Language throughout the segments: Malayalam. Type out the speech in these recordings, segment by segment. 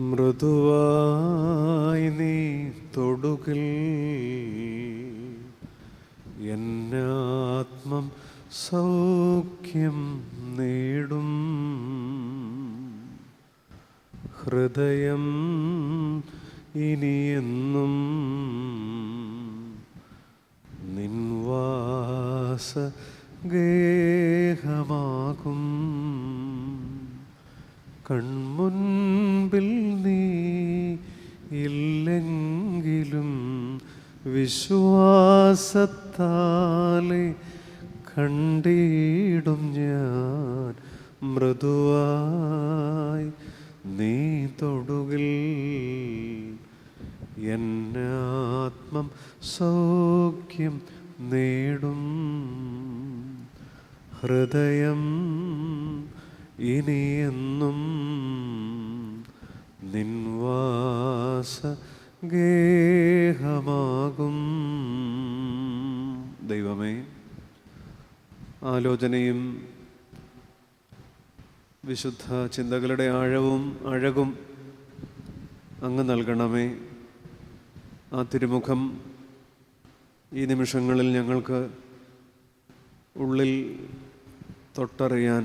മൃദുവായി നീ തൊടുകിൽ എന്നാത്മം സൗഖ്യം നേടും. ഹൃദയം ഇനിയെന്നും നിൻവാസ ഗേഹമാകും. കൺമുൻപിൽ നീ ഇല്ലെങ്കിലും വിശ്വാസത്താലെ കണ്ടിടും ഞാൻ. മൃദുവായി നീ തൊടുകിൽ എന്നാത്മം സൗഖ്യം നേടും. ഹൃദയം ഇനിയെന്നും നിൻവാസ ഗേഹമാകും. ദൈവമേ, ആലോചനയും വിശുദ്ധ ചിന്തകളുടെ ആഴവും അഴകും അങ്ങ് നൽകണമേ. ആ തിരുമുഖം ഈ നിമിഷങ്ങളിൽ ഞങ്ങൾക്ക് ഉള്ളിൽ തൊട്ടറിയാൻ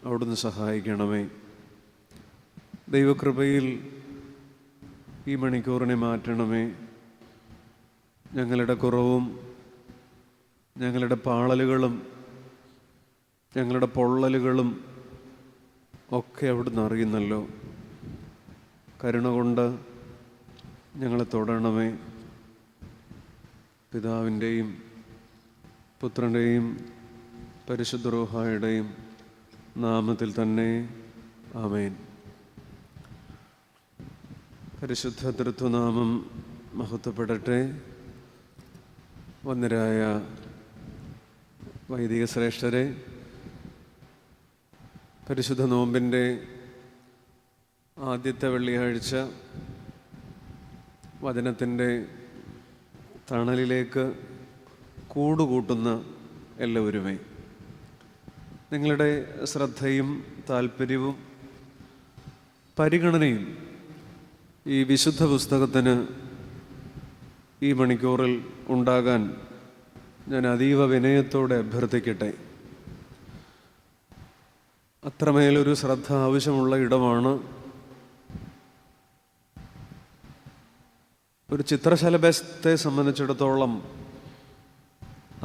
അവിടുന്ന് സഹായിക്കണമേ. ദൈവകൃപയിൽ ഈ മണിക്കൂറിനെ മാറ്റണമേ. ഞങ്ങളുടെ കുറവും ഞങ്ങളുടെ പാളലുകളും ഞങ്ങളുടെ പൊള്ളലുകളും ഒക്കെ അവിടുന്ന് അറിയുന്നല്ലോ. കരുണ കൊണ്ട് ഞങ്ങളെ തൊടണമേ. പിതാവിൻ്റെയും പുത്രൻ്റെയും പരിശുദ്ധ റൂഹായുടെയും നാമത്തിൽ തന്നെ ആമേൻ. പരിശുദ്ധ തൃത്വനാമം മഹത്വപ്പെടട്ടെ. വന്ദരായ വൈദിക ശ്രേഷ്ഠരെ, പരിശുദ്ധ നോമ്പിൻ്റെ ആദ്യത്തെ വെള്ളിയാഴ്ച വചനത്തിൻ്റെ തണലിലേക്ക് കൂടുകൂട്ടുന്ന എല്ലാവരുമേ, നിങ്ങളുടെ ശ്രദ്ധയും താല്പര്യവും പരിഗണനയും ഈ വിശുദ്ധ പുസ്തകത്തിന് ഈ മണിക്കൂറിൽ ഉണ്ടാകാൻ ഞാൻ അതീവ വിനയത്തോടെ അഭ്യർത്ഥിക്കട്ടെ. അത്രമേലൊരു ശ്രദ്ധ ആവശ്യമുള്ള ഇടമാണ്. ഒരു ചിത്രശലഭത്തെ സംബന്ധിച്ചിടത്തോളം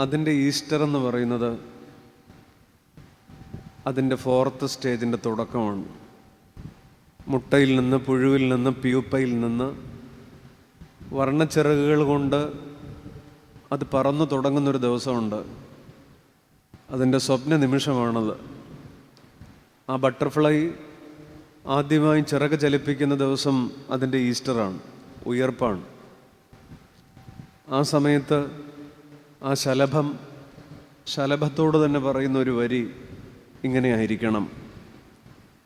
അതിൻ്റെ ഈസ്റ്റർ എന്ന് പറയുന്നത് അതിൻ്റെ 4th സ്റ്റേജിൻ്റെ തുടക്കമാണ്. മുട്ടയിൽ നിന്ന്, പുഴുവിൽ നിന്ന്, പ്യൂപ്പയിൽ നിന്ന് വർണ്ണച്ചിറകുകൾ കൊണ്ട് അത് പറന്നു തുടങ്ങുന്നൊരു ദിവസമുണ്ട്. അതിൻ്റെ സ്വപ്ന നിമിഷമാണത്. ആ ബട്ടർഫ്ലൈ ആദ്യമായി ചിറക് ചലിപ്പിക്കുന്ന ദിവസം അതിൻ്റെ ഈസ്റ്ററാണ്, ഉയർപ്പാണ്. ആ സമയത്ത് ആ ശലഭത്തോട് തന്നെ പറയുന്ന ഒരു വരി ഇങ്ങനെ ആയിരിക്കണം: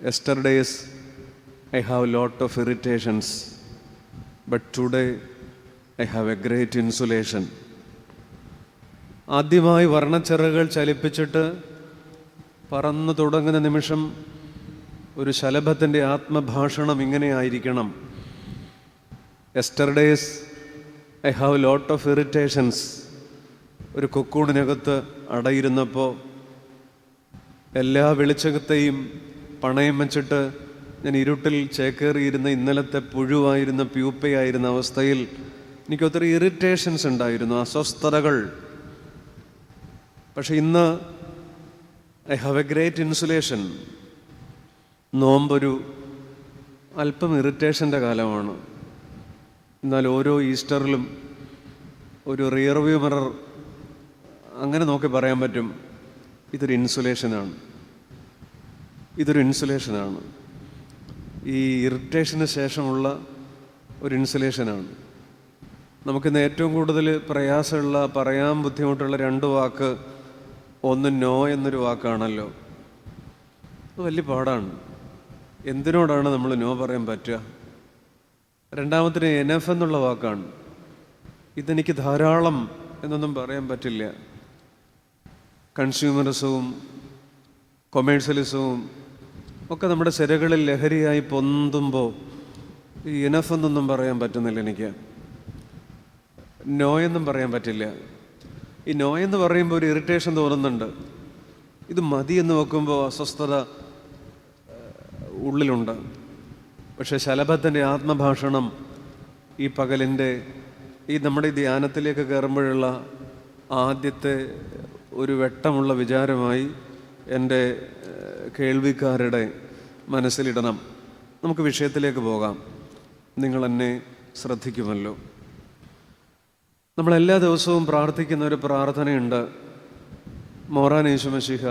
yesterday's I have a lot of irritations, but today I have a great insulation. ആദ്യമായി വർണ്ണച്ചിറകുകൾ ചലിപ്പിച്ചിട്ട് പറന്നു തുടങ്ങുന്ന നിമിഷം ഒരു ശലഭത്തിൻ്റെ ആത്മഭാഷണം ഇങ്ങനെ ആയിരിക്കണം: yesterday's I have a lot of irritations. ഒരു കൊക്കൂണിനകത്ത് അടയിരുന്നപ്പോൾ എല്ലാ വെളിച്ചത്തെയും പണയം വെച്ചിട്ട് ഞാൻ ഇരുട്ടിൽ ചേക്കേറിയിരുന്ന ഇന്നലത്തെ പുഴുവായിരുന്ന പ്യൂപ്പയായിരുന്ന അവസ്ഥയിൽ എനിക്ക് ഒത്തിരി ഇറിറ്റേഷൻസ് ഉണ്ടായിരുന്നു, അസ്വസ്ഥതകൾ. പക്ഷെ ഇന്ന് I have a great insulation. നോമ്പൊരു അല്പം ഇറിറ്റേഷൻ്റെ കാലമാണ്. എന്നാൽ ഓരോ ഈസ്റ്ററിലും ഒരു റിയർവ്യൂ മിറർ അങ്ങനെ നോക്കി പറയാൻ പറ്റും, ഇതൊരു ഇൻസുലേഷനാണ്. ഈ ഇറിറ്റേഷന് ശേഷമുള്ള ഒരു ഇൻസുലേഷനാണ്. നമുക്കിന്ന് ഏറ്റവും കൂടുതൽ പ്രയാസമുള്ള, പറയാൻ ബുദ്ധിമുട്ടുള്ള 2 വാക്ക്, ഒന്ന് നോ എന്നൊരു വാക്കാണല്ലോ. അത് വലിയ പാടാണ്. എന്തിനോടാണ് നമ്മൾ നോ പറയാൻ പറ്റുക? രണ്ടാമത്തിന് എനഫ് എന്നുള്ള വാക്കാണ്. ഇതെനിക്ക് ധാരാളം എന്നൊന്നും പറയാൻ പറ്റില്ല. കൺസ്യൂമറിസവും കൊമേഴ്സ്യലിസവും ഒക്കെ നമ്മുടെ സിരകളിൽ ലഹരിയായി പൊന്തുമ്പോൾ ഈ ഇനഫ് എന്നൊന്നും പറയാൻ പറ്റുന്നില്ല എനിക്ക്. നോ എന്നും പറയാൻ പറ്റില്ല. ഈ നോ എന്ന് പറയുമ്പോൾ ഒരു ഇറിറ്റേഷൻ തോന്നുന്നുണ്ട്. ഇത് മതി എന്ന് വെക്കുമ്പോൾ അസ്വസ്ഥത ഉള്ളിലുണ്ട്. പക്ഷെ ശലഭത്തിൻ്റെ ആത്മഭാഷണം ഈ പകലിൻ്റെ നമ്മുടെ ഈ ധ്യാനത്തിലേക്ക് കയറുമ്പോഴുള്ള ആദ്യത്തെ ഒരു വെട്ടമുള്ള വിചാരമായി എൻ്റെ കേൾവിക്കാരുടെ മനസ്സിലിടണം. നമുക്ക് വിഷയത്തിലേക്ക് പോകാം. നിങ്ങൾ എന്നെ ശ്രദ്ധിക്കുമല്ലോ. നമ്മളെല്ലാ ദിവസവും പ്രാർത്ഥിക്കുന്ന ഒരു പ്രാർത്ഥനയുണ്ട്. മോറാൻ യേശു മശീഹ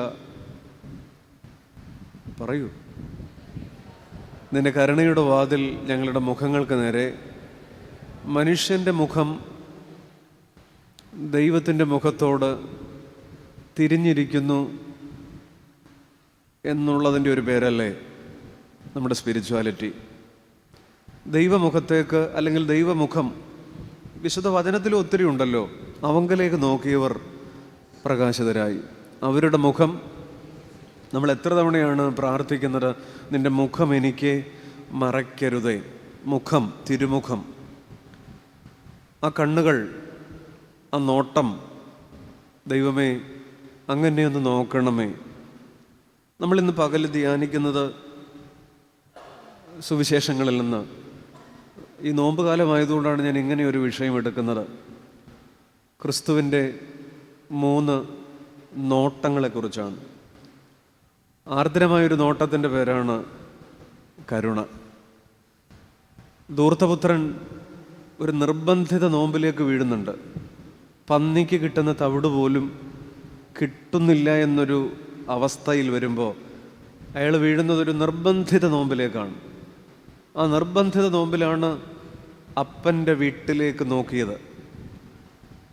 പറയൂ, നിന്റെ കരുണയുടെ വാതിൽ ഞങ്ങളുടെ മുഖങ്ങൾക്ക് നേരെ. മനുഷ്യൻ്റെ മുഖം ദൈവത്തിൻ്റെ മുഖത്തോട് തിരിഞ്ഞിരിക്കുന്നു എന്നുള്ളതിൻ്റെ ഒരു പേരല്ലേ നമ്മുടെ സ്പിരിച്വാലിറ്റി? ദൈവമുഖത്തേക്ക്, അല്ലെങ്കിൽ ദൈവമുഖം വിശുദ്ധ വചനത്തിലും ഒത്തിരി ഉണ്ടല്ലോ. അവങ്കലേക്ക് നോക്കിയവർ പ്രകാശിതരായി. അവരുടെ മുഖം, നമ്മൾ എത്ര തവണയാണ് പ്രാർത്ഥിക്കുന്നത്, നിൻ്റെ മുഖം എനിക്ക് മറയ്ക്കരുതേ. മുഖം, തിരുമുഖം, ആ കണ്ണുകൾ, ആ നോട്ടം, ദൈവമേ അങ്ങനെ ഒന്ന് നോക്കണമേ. നമ്മളിന്ന് പകൽ ധ്യാനിക്കുന്നത് സുവിശേഷങ്ങളിൽ നിന്ന്. ഈ നോമ്പ് കാലമായതുകൊണ്ടാണ് ഞാൻ ഇങ്ങനെ ഒരു വിഷയം എടുക്കുന്നത്. ക്രിസ്തുവിൻ്റെ 3 നോട്ടങ്ങളെക്കുറിച്ചാണ്. ആർദ്രമായൊരു നോട്ടത്തിൻ്റെ പേരാണ് കരുണ. ധൂർത്തപുത്രൻ ഒരു നിർബന്ധിത നോമ്പിലേക്ക് വീഴുന്നുണ്ട്. പന്നിക്ക് കിട്ടുന്ന തവിട് പോലും കിട്ടുന്നില്ല എന്നൊരു അവസ്ഥയിൽ വരുമ്പോൾ അയാൾ വീഴുന്നത് ഒരു നിർബന്ധിത നോമ്പിലേക്കാണ്. ആ നിർബന്ധിത നോമ്പിലാണ് അപ്പൻ്റെ വീട്ടിലേക്ക് നോക്കിയത്.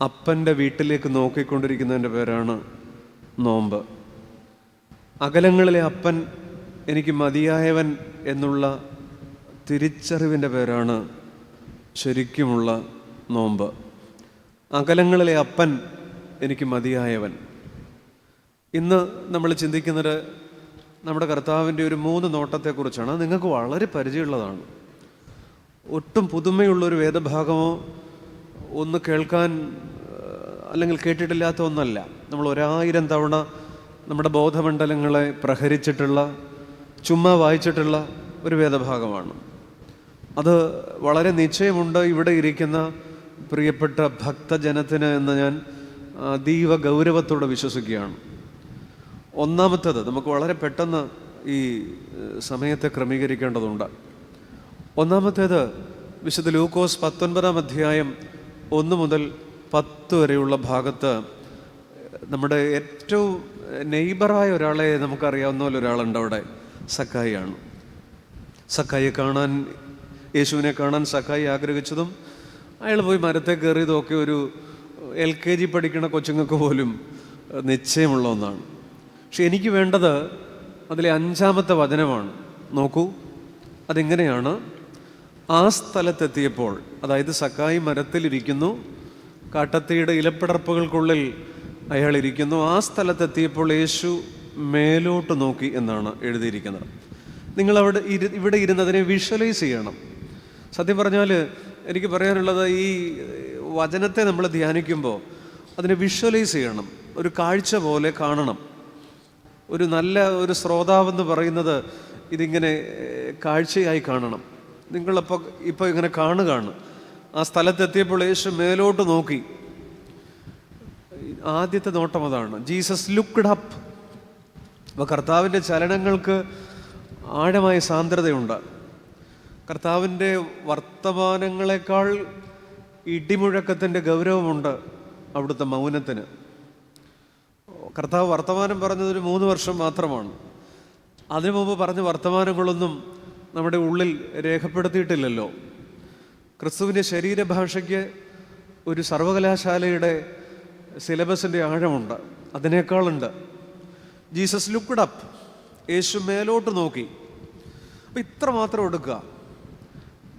അപ്പൻ്റെ വീട്ടിലേക്ക് നോക്കിക്കൊണ്ടിരിക്കുന്നതിൻ്റെ പേരാണ് നോമ്പ്. അകലങ്ങളിലെ അപ്പൻ എനിക്ക് മതിയായവൻ എന്നുള്ള തിരിച്ചറിവിൻ്റെ പേരാണ് ശരിക്കുമുള്ള നോമ്പ്. അകലങ്ങളിലെ അപ്പൻ എനിക്ക് മതിയായവൻ. ഇന്ന് നമ്മൾ ചിന്തിക്കുന്നത് നമ്മുടെ കർത്താവിൻ്റെ ഒരു 3 നോട്ടത്തെക്കുറിച്ചാണ്. അത് നിങ്ങൾക്ക് വളരെ പരിചയമുള്ളതാണ്. ഒട്ടും പുതുമയുള്ളൊരു വേദഭാഗമോ ഒന്ന് കേൾക്കാൻ അല്ലെങ്കിൽ കേട്ടിട്ടില്ലാത്ത ഒന്നല്ല. നമ്മൾ 1000 തവണ നമ്മുടെ ബോധമണ്ഡലങ്ങളെ പ്രഹരിച്ചിട്ടുള്ള, ചുമ്മാ വായിച്ചിട്ടുള്ള ഒരു വേദഭാഗമാണ്. അത് വളരെ നിശ്ചയമുണ്ട് ഇവിടെ ഇരിക്കുന്ന പ്രിയപ്പെട്ട ഭക്തജനത്തിന് എന്ന് ഞാൻ അതീവ ഗൗരവത്തോടെ വിശ്വസിക്കുകയാണ്. ഒന്നാമത്തേത്, നമുക്ക് വളരെ പെട്ടെന്ന് ഈ സമയത്തെ ക്രമീകരിക്കേണ്ടതുണ്ട്. ഒന്നാമത്തേത് വിശുദ്ധ ലൂക്കോസ് 19-ാം അധ്യായം 1 മുതൽ 10 വരെയുള്ള ഭാഗത്ത് നമ്മുടെ ഏറ്റവും നെയ്ബറായ ഒരാളെ നമുക്കറിയാവുന്ന പോലെ ഒരാളുണ്ട് അവിടെ. സക്കായിയാണ്. സക്കായിയെ കാണാൻ, യേശുവിനെ കാണാൻ സക്കായി ആഗ്രഹിച്ചതും അയാൾ പോയി മരത്തെ കയറിയതും ഒക്കെ ഒരു LKG പഠിക്കുന്ന കൊച്ചുങ്ങൾക്ക് പോലും നിശ്ചയമുള്ള ഒന്നാണ്. പക്ഷെ എനിക്ക് വേണ്ടത് അതിലെ 5-ാമത്തെ വചനമാണ്. നോക്കൂ, അതെങ്ങനെയാണ്? ആ സ്ഥലത്തെത്തിയപ്പോൾ, അതായത് സക്കായി മരത്തിലിരിക്കുന്നു, കാട്ടത്തിയുടെ ഇലപ്പിടർപ്പുകൾക്കുള്ളിൽ അയാൾ ഇരിക്കുന്നു. ആ സ്ഥലത്തെത്തിയപ്പോൾ യേശു മേലോട്ട് നോക്കി എന്നാണ് എഴുതിയിരിക്കുന്നത്. നിങ്ങളവിടെ ഇവിടെ ഇരുന്നതിനെ വിഷ്വലൈസ് ചെയ്യണം. സത്യം പറഞ്ഞാൽ എനിക്ക് പറയാനുള്ളത്, ഈ വചനത്തെ നമ്മൾ ധ്യാനിക്കുമ്പോൾ അതിനെ വിഷ്വലൈസ് ചെയ്യണം. ഒരു കാഴ്ച പോലെ കാണണം. ഒരു നല്ല ഒരു ശ്രോതാവെന്ന് പറയുന്നത് ഇതിങ്ങനെ കാഴ്ചയായി കാണണം. ഇപ്പോൾ ഇങ്ങനെ കാണുകയാണ്. ആ സ്ഥലത്തെത്തിയപ്പോൾ യേശു മേലോട്ട് നോക്കി. ആദ്യത്തെ നോട്ടം അതാണ്. Jesus looked up. അപ്പോൾ കർത്താവിൻ്റെ ചലനങ്ങൾക്ക് ആഴമായ സാന്ദ്രതയുണ്ട്. കർത്താവിൻ്റെ വർത്തമാനങ്ങളെക്കാൾ ഇടിമുഴക്കത്തിൻ്റെ ഗൗരവമുണ്ട് അവിടുത്തെ മൗനത്തിന്. കർത്താവ് വർത്തമാനം പറഞ്ഞതൊരു 3 വർഷം മാത്രമാണ്. അതിനു മുമ്പ് പറഞ്ഞ വർത്തമാനങ്ങളൊന്നും നമ്മുടെ ഉള്ളിൽ രേഖപ്പെടുത്തിയിട്ടില്ലല്ലോ. ക്രിസ്തുവിൻ്റെ ശരീരഭാഷയ്ക്ക് ഒരു സർവകലാശാലയുടെ സിലബസിൻ്റെ ആഴമുണ്ട്. അതിനേക്കാളുണ്ട്. Jesus looked up. യേശു മേലോട്ട് നോക്കി. അപ്പം ഇത്ര മാത്രം എടുക്കുക.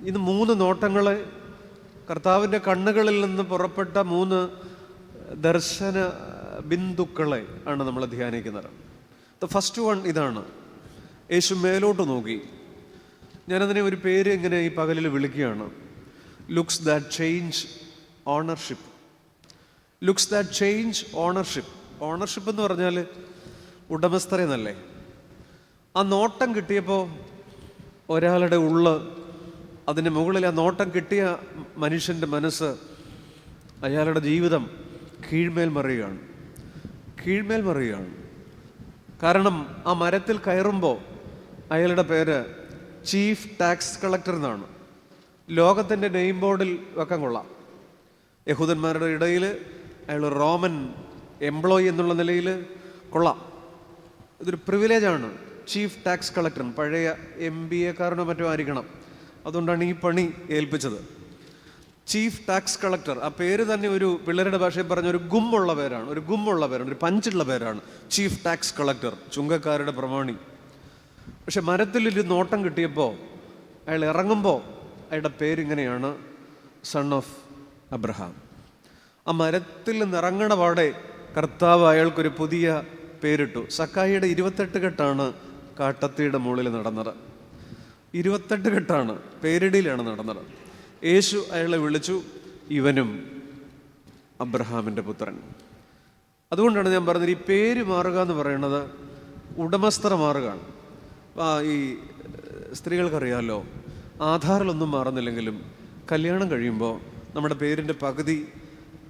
ഇത് 3 നോട്ടങ്ങളെ, കർത്താവിൻ്റെ കണ്ണുകളിൽ നിന്ന് പുറപ്പെട്ട 3 ദർശന ബിന്ദുക്കളെ ആണ് നമ്മൾ ധ്യാനിക്കുന്നത്. ദ ഫസ്റ്റ് വൺ ഇതാണ്. യേശു മേലോട്ട് നോക്കി. ഞാനതിനെ ഒരു പേര് ഇങ്ങനെ ഈ പകലിൽ വിളിക്കുകയാണ്, looks that change ownership. Looks that change ownership. Ownership എന്ന് പറഞ്ഞാൽ ഉടമസ്ഥരെ എന്നല്ലേ. ആ നോട്ടം കിട്ടിയപ്പോൾ ഒരാളുടെ അതിന് മുകളിൽ ആ നോട്ടം കിട്ടിയ മനുഷ്യൻ്റെ മനസ്സ്, അയാളുടെ ജീവിതം കീഴ്മേൽ മറിയുകയാണ്. കാരണം ആ മരത്തിൽ കയറുമ്പോൾ അയാളുടെ പേര് ചീഫ് ടാക്സ് കളക്ടർ എന്നാണ്. ലോകത്തിൻ്റെ നെയിം ബോർഡിൽ വെക്കാൻ കൊള്ളാം. യഹൂദന്മാരുടെ ഇടയിൽ അയാൾ റോമൻ എംപ്ലോയി എന്നുള്ള നിലയിൽ കൊള്ളാം. ഇതൊരു പ്രിവിലേജാണ്. ചീഫ് ടാക്സ് കളക്ടർ പഴയ MBA-കാരനോ മറ്റോ ആയിരിക്കണം. അതുകൊണ്ടാണ് ഈ പണി ഏൽപ്പിച്ചത്. ചീഫ് ടാക്സ് കളക്ടർ, ആ പേര് തന്നെ ഒരു പിള്ളേരുടെ ഭാഷയിൽ പറഞ്ഞ ഒരു ഗുമ്മുള്ള പേരാണ്, ഒരു പഞ്ചുള്ള പേരാണ്. ചീഫ് ടാക്സ് കളക്ടർ, ചുങ്കക്കാരുടെ പ്രമാണി. പക്ഷെ മരത്തിലൊരു നോട്ടം കിട്ടിയപ്പോൾ അയാൾ ഇറങ്ങുമ്പോൾ അയാളുടെ പേരിങ്ങനെയാണ്, സൺ ഓഫ് അബ്രഹാം. ആ മരത്തിൽ നിന്ന് ഇറങ്ങണ പാടെ കർത്താവ് അയാൾക്കൊരു പുതിയ പേരിട്ടു. സക്കായിയുടെ 28 കെട്ടാണ് കാട്ടത്തിയുടെ മുകളിൽ നടന്നത്. 28 കെട്ടാണ്, പേരിടിയിലാണ് നടന്നത്. യേശു അയാളെ വിളിച്ചു, ഇവനും അബ്രഹാമിൻ്റെ പുത്രൻ. അതുകൊണ്ടാണ് ഞാൻ പറഞ്ഞത്, ഈ പേര് മാറുക എന്ന് പറയുന്നത് ഉടമസ്ഥത മാറുകയാണ്. ഈ സ്ത്രീകൾക്കറിയാമല്ലോ, ആധാറിലൊന്നും മാറുന്നില്ലെങ്കിലും കല്യാണം കഴിയുമ്പോൾ നമ്മുടെ പേരിൻ്റെ പകുതി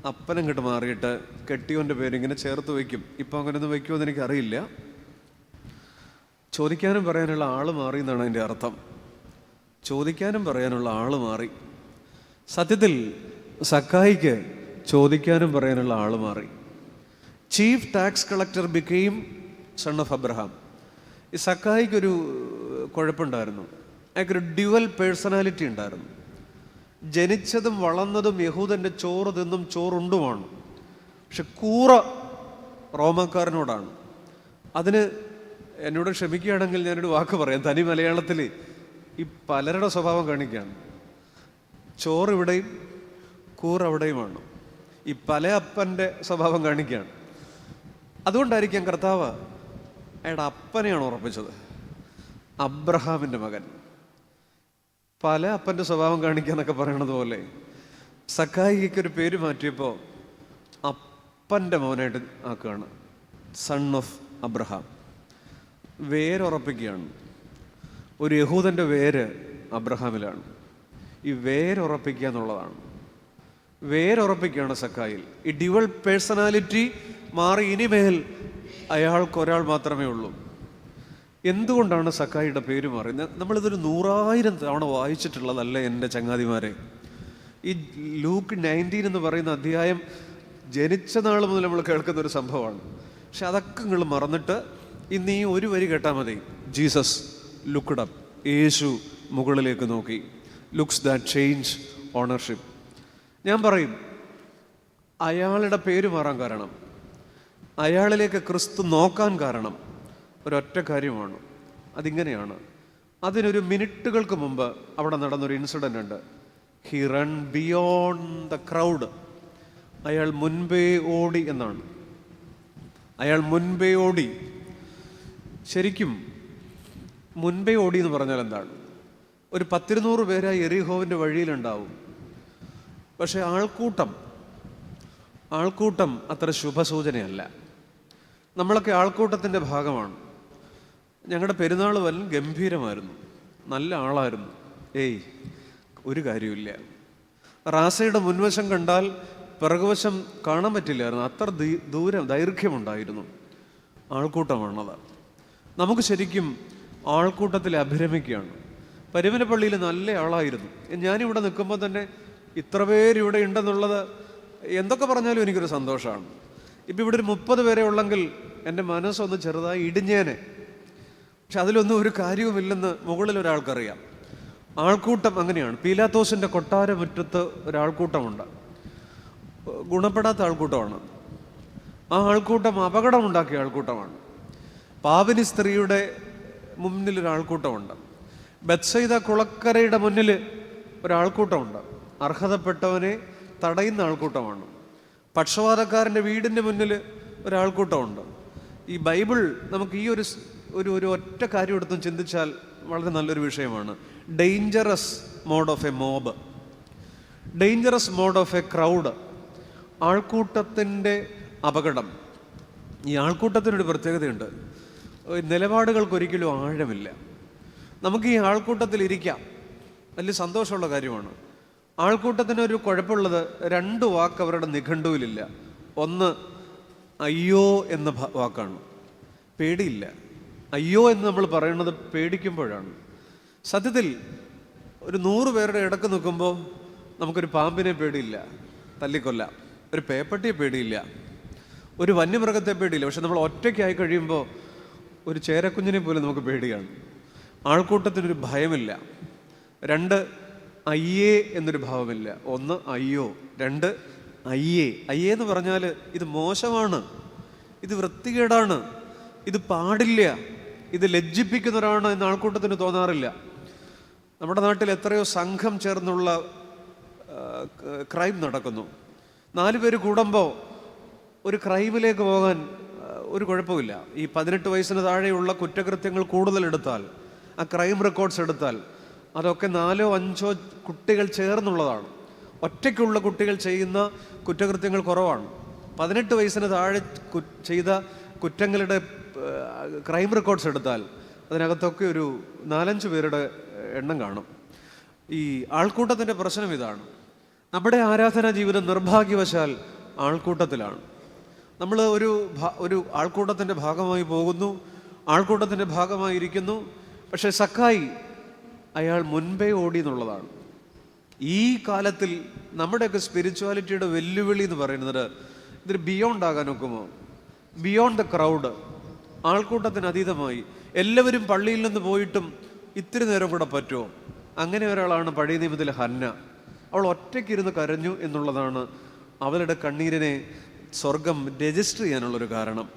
അപ്പനങ്ങോട്ട് മാറിയിട്ട് കെട്ടിയോൻ്റെ പേരിങ്ങനെ ചേർത്ത് വയ്ക്കും. ഇപ്പം അങ്ങനെയൊന്നും വയ്ക്കുമെന്ന് എനിക്കറിയില്ല. ചോദിക്കാനും പറയാനുള്ള ആൾ മാറി എന്നാണ് അതിൻ്റെ അർത്ഥം. ചോദിക്കാനും പറയാനുള്ള ആൾ മാറി. സത്യത്തിൽ സക്കായിക്ക് ചോദിക്കാനും പറയാനുള്ള ആൾ മാറി. Chief tax collector became son of Abraham. ഈ സക്കായിക്കൊരു കുഴപ്പമുണ്ടായിരുന്നു. അയാൾക്കൊരു ഡ്യുവൽ പേഴ്സണാലിറ്റി ഉണ്ടായിരുന്നു. ജനിച്ചതും വളർന്നതും യഹൂദൻ്റെ ചോറ് തിന്നും ചോറുണ്ടുമാണ്. പക്ഷെ കൂറ റോമാക്കാരനോടാണ്. അതിന് എന്നോട് ക്ഷമിക്കുകയാണെങ്കിൽ ഞാനൊരു വാക്ക് പറയാം. തനി മലയാളത്തിൽ ഈ പലരുടെ സ്വഭാവം കാണിക്കുകയാണ്. ചോറ് ഇവിടെയും കൂറ് അവിടെയുമാണ്. ഈ പല അപ്പൻ്റെ സ്വഭാവം കാണിക്കുകയാണ്. അതുകൊണ്ടായിരിക്കാം കർത്താവ് അയാളുടെ അപ്പനെയാണ് ഉറപ്പിച്ചത്, അബ്രഹാമിൻ്റെ മകൻ. പല അപ്പൻ്റെ സ്വഭാവം കാണിക്കാന്നൊക്കെ പറയണത് പോലെ സക്കായിക്കൊരു പേര് മാറ്റിയപ്പോൾ അപ്പൻ്റെ മോനായിട്ട് ആക്കുകയാണ്, സൺ ഓഫ് അബ്രഹാം. വേരുറപ്പിക്കുകയാണ്. ഒരു യഹൂദൻ്റെ വേര് അബ്രഹാമിലാണ്. ഈ വേരുറപ്പിക്കുക എന്നുള്ളതാണ്. വേരുറപ്പിക്കുകയാണ് സക്കായിൽ. ഈ ഡ്യുവൽ പേഴ്സണാലിറ്റി മാറി. ഇനിമേൽ അയാൾക്കൊരാൾ മാത്രമേ ഉള്ളൂ. എന്തുകൊണ്ടാണ് സക്കായിയുടെ പേര് മാറി? നമ്മളിതൊരു 100,000 തവണ വായിച്ചിട്ടുള്ളതല്ല എൻ്റെ ചങ്ങാതിമാരെ. ഈ ലൂക്ക് 19 എന്ന് പറയുന്ന അധ്യായം ജനിച്ച നാൾ മുതൽ നമ്മൾ കേൾക്കുന്ന ഒരു സംഭവമാണ്. പക്ഷെ അതൊക്കെ നിങ്ങൾ മറന്നിട്ട് ഇന്ന് ഈ ഒരു വരി കേട്ടാൽ മതി. Jesus looked up. യേശു മുകളിലേക്ക് നോക്കി. Looks that change ownership. ഞാൻ പറയും, അയാളുടെ പേര് മാറാൻ കാരണം, അയാളിലേക്ക് ക്രിസ്തു നോക്കാൻ കാരണം ഒരൊറ്റ കാര്യമാണ്. അതിങ്ങനെയാണ്. അതിനൊരു മിനിറ്റുകൾക്ക് മുമ്പ് അവിടെ നടന്നൊരു ഇൻസിഡൻ്റ് ഉണ്ട്. He run beyond the crowd. അയാൾ മുൻപേ ഓടി എന്നാണ്. അയാൾ മുൻപേ ഓടി. ശരിക്കും മുൻപേ ഓടി എന്ന് പറഞ്ഞാൽ എന്താണ്? ഒരു 10-200 പേരായി എറിഹോവിൻ്റെ വഴിയിലുണ്ടാവും. പക്ഷെ ആൾക്കൂട്ടം അത്ര ശുഭസൂചനയല്ല. നമ്മളൊക്കെ ആൾക്കൂട്ടത്തിൻ്റെ ഭാഗമാണ്. ഞങ്ങളുടെ പെരുന്നാൾ വല്ല ഗംഭീരമായിരുന്നു, നല്ല ആളായിരുന്നു. ഒരു കാര്യമില്ല. റാസയുടെ മുൻവശം കണ്ടാൽ പിറകുവശം കാണാൻ പറ്റില്ലായിരുന്നു, അത്ര ദൈർഘ്യമുണ്ടായിരുന്നു. ആൾക്കൂട്ടമാണത്. നമുക്ക് ശരിക്കും ആൾക്കൂട്ടത്തിൽ അഭിരമിക്കുകയാണ്. പരുമലപ്പള്ളിയിൽ നല്ല ആളായിരുന്നു. ഞാനിവിടെ നിൽക്കുമ്പോൾ തന്നെ ഇത്ര പേരിവിടെ ഉണ്ടെന്നുള്ളത് എന്തൊക്കെ പറഞ്ഞാലും എനിക്കൊരു സന്തോഷമാണ്. ഇപ്പം ഇവിടെ ഒരു 30 പേരെ ഉള്ളെങ്കിൽ എൻ്റെ മനസ്സൊന്ന് ചെറുതായി ഇടിഞ്ഞേനെ. പക്ഷെ അതിലൊന്നും ഒരു കാര്യവുമില്ലെന്ന് മുകളിൽ ഒരാൾക്കറിയാം. ആൾക്കൂട്ടം അങ്ങനെയാണ്. പീലാത്തോസിൻ്റെ കൊട്ടാര മുറ്റത്ത് ഒരാൾക്കൂട്ടമുണ്ട്. ഗുണപ്പെടാത്ത ആൾക്കൂട്ടമാണ്. ആ ആൾക്കൂട്ടം അപകടമുണ്ടാക്കിയ ആൾക്കൂട്ടമാണ്. പാപിനി സ്ത്രീയുടെ മുന്നിൽ ഒരാൾക്കൂട്ടമുണ്ട്. ബത്സയിദ കുളക്കരയുടെ മുന്നിൽ ഒരാൾക്കൂട്ടമുണ്ട്. അർഹതപ്പെട്ടവനെ തടയുന്ന ആൾക്കൂട്ടമാണ്. പക്ഷപാതക്കാരൻ്റെ വീടിൻ്റെ മുന്നിൽ ഒരാൾക്കൂട്ടമുണ്ട്. ഈ ബൈബിൾ നമുക്ക് ഈ ഒരു ഒറ്റ കാര്യം എടുത്തും ചിന്തിച്ചാൽ വളരെ നല്ലൊരു വിഷയമാണ്. Dangerous mode of a mob, dangerous mode of a crowd. ആൾക്കൂട്ടത്തിൻ്റെ അപകടം. ഈ ആൾക്കൂട്ടത്തിനൊരു പ്രത്യേകതയുണ്ട്, നിലപാടുകൾക്കൊരിക്കലും ആഴമില്ല. നമുക്ക് ഈ ആൾക്കൂട്ടത്തിൽ ഇരിക്കാം, വലിയ സന്തോഷമുള്ള കാര്യമാണ്. ആൾക്കൂട്ടത്തിനൊരു കുഴപ്പമുള്ളത്, രണ്ട് വാക്ക് അവരുടെ നിഘണ്ടുവിലില്ല. ഒന്ന് അയ്യോ എന്ന വാക്കാണ്, പേടിയില്ല. അയ്യോ എന്ന് നമ്മൾ പറയുന്നത് പേടിക്കുമ്പോഴാണ്. സത്യത്തിൽ ഒരു 100 പേരുടെ ഇടക്ക് നിൽക്കുമ്പോൾ നമുക്കൊരു പാമ്പിനെ പേടിയില്ല, തല്ലിക്കൊല്ലാം. ഒരു പേപ്പട്ടിയെ പേടിയില്ല, ഒരു വന്യമൃഗത്തെ പേടിയില്ല. പക്ഷെ നമ്മൾ ഒറ്റയ്ക്കായി കഴിയുമ്പോൾ ഒരു ചേരക്കുഞ്ഞിനെ പോലും നമുക്ക് പേടിയാണ്. ആൾക്കൂട്ടത്തിനൊരു ഭയമില്ല. 2 അയ്യേ എന്നൊരു ഭാവമില്ല. 1 അയ്യോ, 2 അയ്യേ. അയ്യേ എന്ന് പറഞ്ഞാൽ ഇത് മോശമാണ്, ഇത് വൃത്തികേടാണ്, ഇത് പാടില്ല, ഇത് ലജ്ജിപ്പിക്കുന്നവരാണ് എന്ന് ആൾക്കൂട്ടത്തിന് തോന്നാറില്ല. നമ്മുടെ നാട്ടിൽ എത്രയോ സംഘം ചേർന്നുള്ള ക്രൈം നടക്കുന്നു. 4 പേര് കൂടുമ്പോൾ ഒരു ക്രൈമിലേക്ക് പോകാൻ ഒരു കുഴപ്പമില്ല. ഈ 18 വയസ്സിന് താഴെയുള്ള കുറ്റകൃത്യങ്ങൾ കൂടുതൽ എടുത്താൽ, ആ ക്രൈം റെക്കോർഡ്സ് എടുത്താൽ, അതൊക്കെ 4-5 കുട്ടികൾ ചേർന്നുള്ളതാണ്. ഒറ്റയ്ക്കുള്ള കുട്ടികൾ ചെയ്യുന്ന കുറ്റകൃത്യങ്ങൾ കുറവാണ്. 18 വയസ്സിന് താഴെ ചെയ്ത കുറ്റങ്ങളുടെ ക്രൈം റെക്കോർഡ്സ് എടുത്താൽ അതിനകത്തൊക്കെ ഒരു 4-5 പേരുടെ എണ്ണം കാണും. ഈ ആൾക്കൂട്ടത്തിൻ്റെ പ്രശ്നം ഇതാണ്. നമ്മുടെ ആരാധനാ ജീവിതം നിർഭാഗ്യവശാൽ ആൾക്കൂട്ടത്തിലാണ്. നമ്മൾ ഒരു ആൾക്കൂട്ടത്തിൻ്റെ ഭാഗമായി പോകുന്നു, ആൾക്കൂട്ടത്തിൻ്റെ ഭാഗമായി ഇരിക്കുന്നു. പക്ഷേ സക്കായി അയാൾ മുൻപേ ഓടി എന്നുള്ളതാണ്. ഈ കാലത്തിൽ നമ്മുടെയൊക്കെ സ്പിരിച്വാലിറ്റിയുടെ വെല്ലുവിളി എന്ന് പറയുന്നത്, ഇതൊരു ബിയോണ്ട് ആകാൻ ഒക്കുമോ? ബിയോണ്ട് ദ ക്രൗഡ്, ആൾക്കൂട്ടത്തിന് അതീതമായി. എല്ലാവരും പള്ളിയിൽ നിന്ന് പോയിട്ടും ഇത്തിരി നേരം കൂടെ പറ്റുമോ? അങ്ങനെ ഒരാളാണ് പഴയ നിയമത്തിലെ ഹന്ന. അവൾ ഒറ്റയ്ക്കിരുന്ന് കരഞ്ഞു എന്നുള്ളതാണ് അവളുടെ കണ്ണീരിനെ സ്വർഗം രജിസ്റ്റർ ചെയ്യാനുള്ളൊരു കാരണം.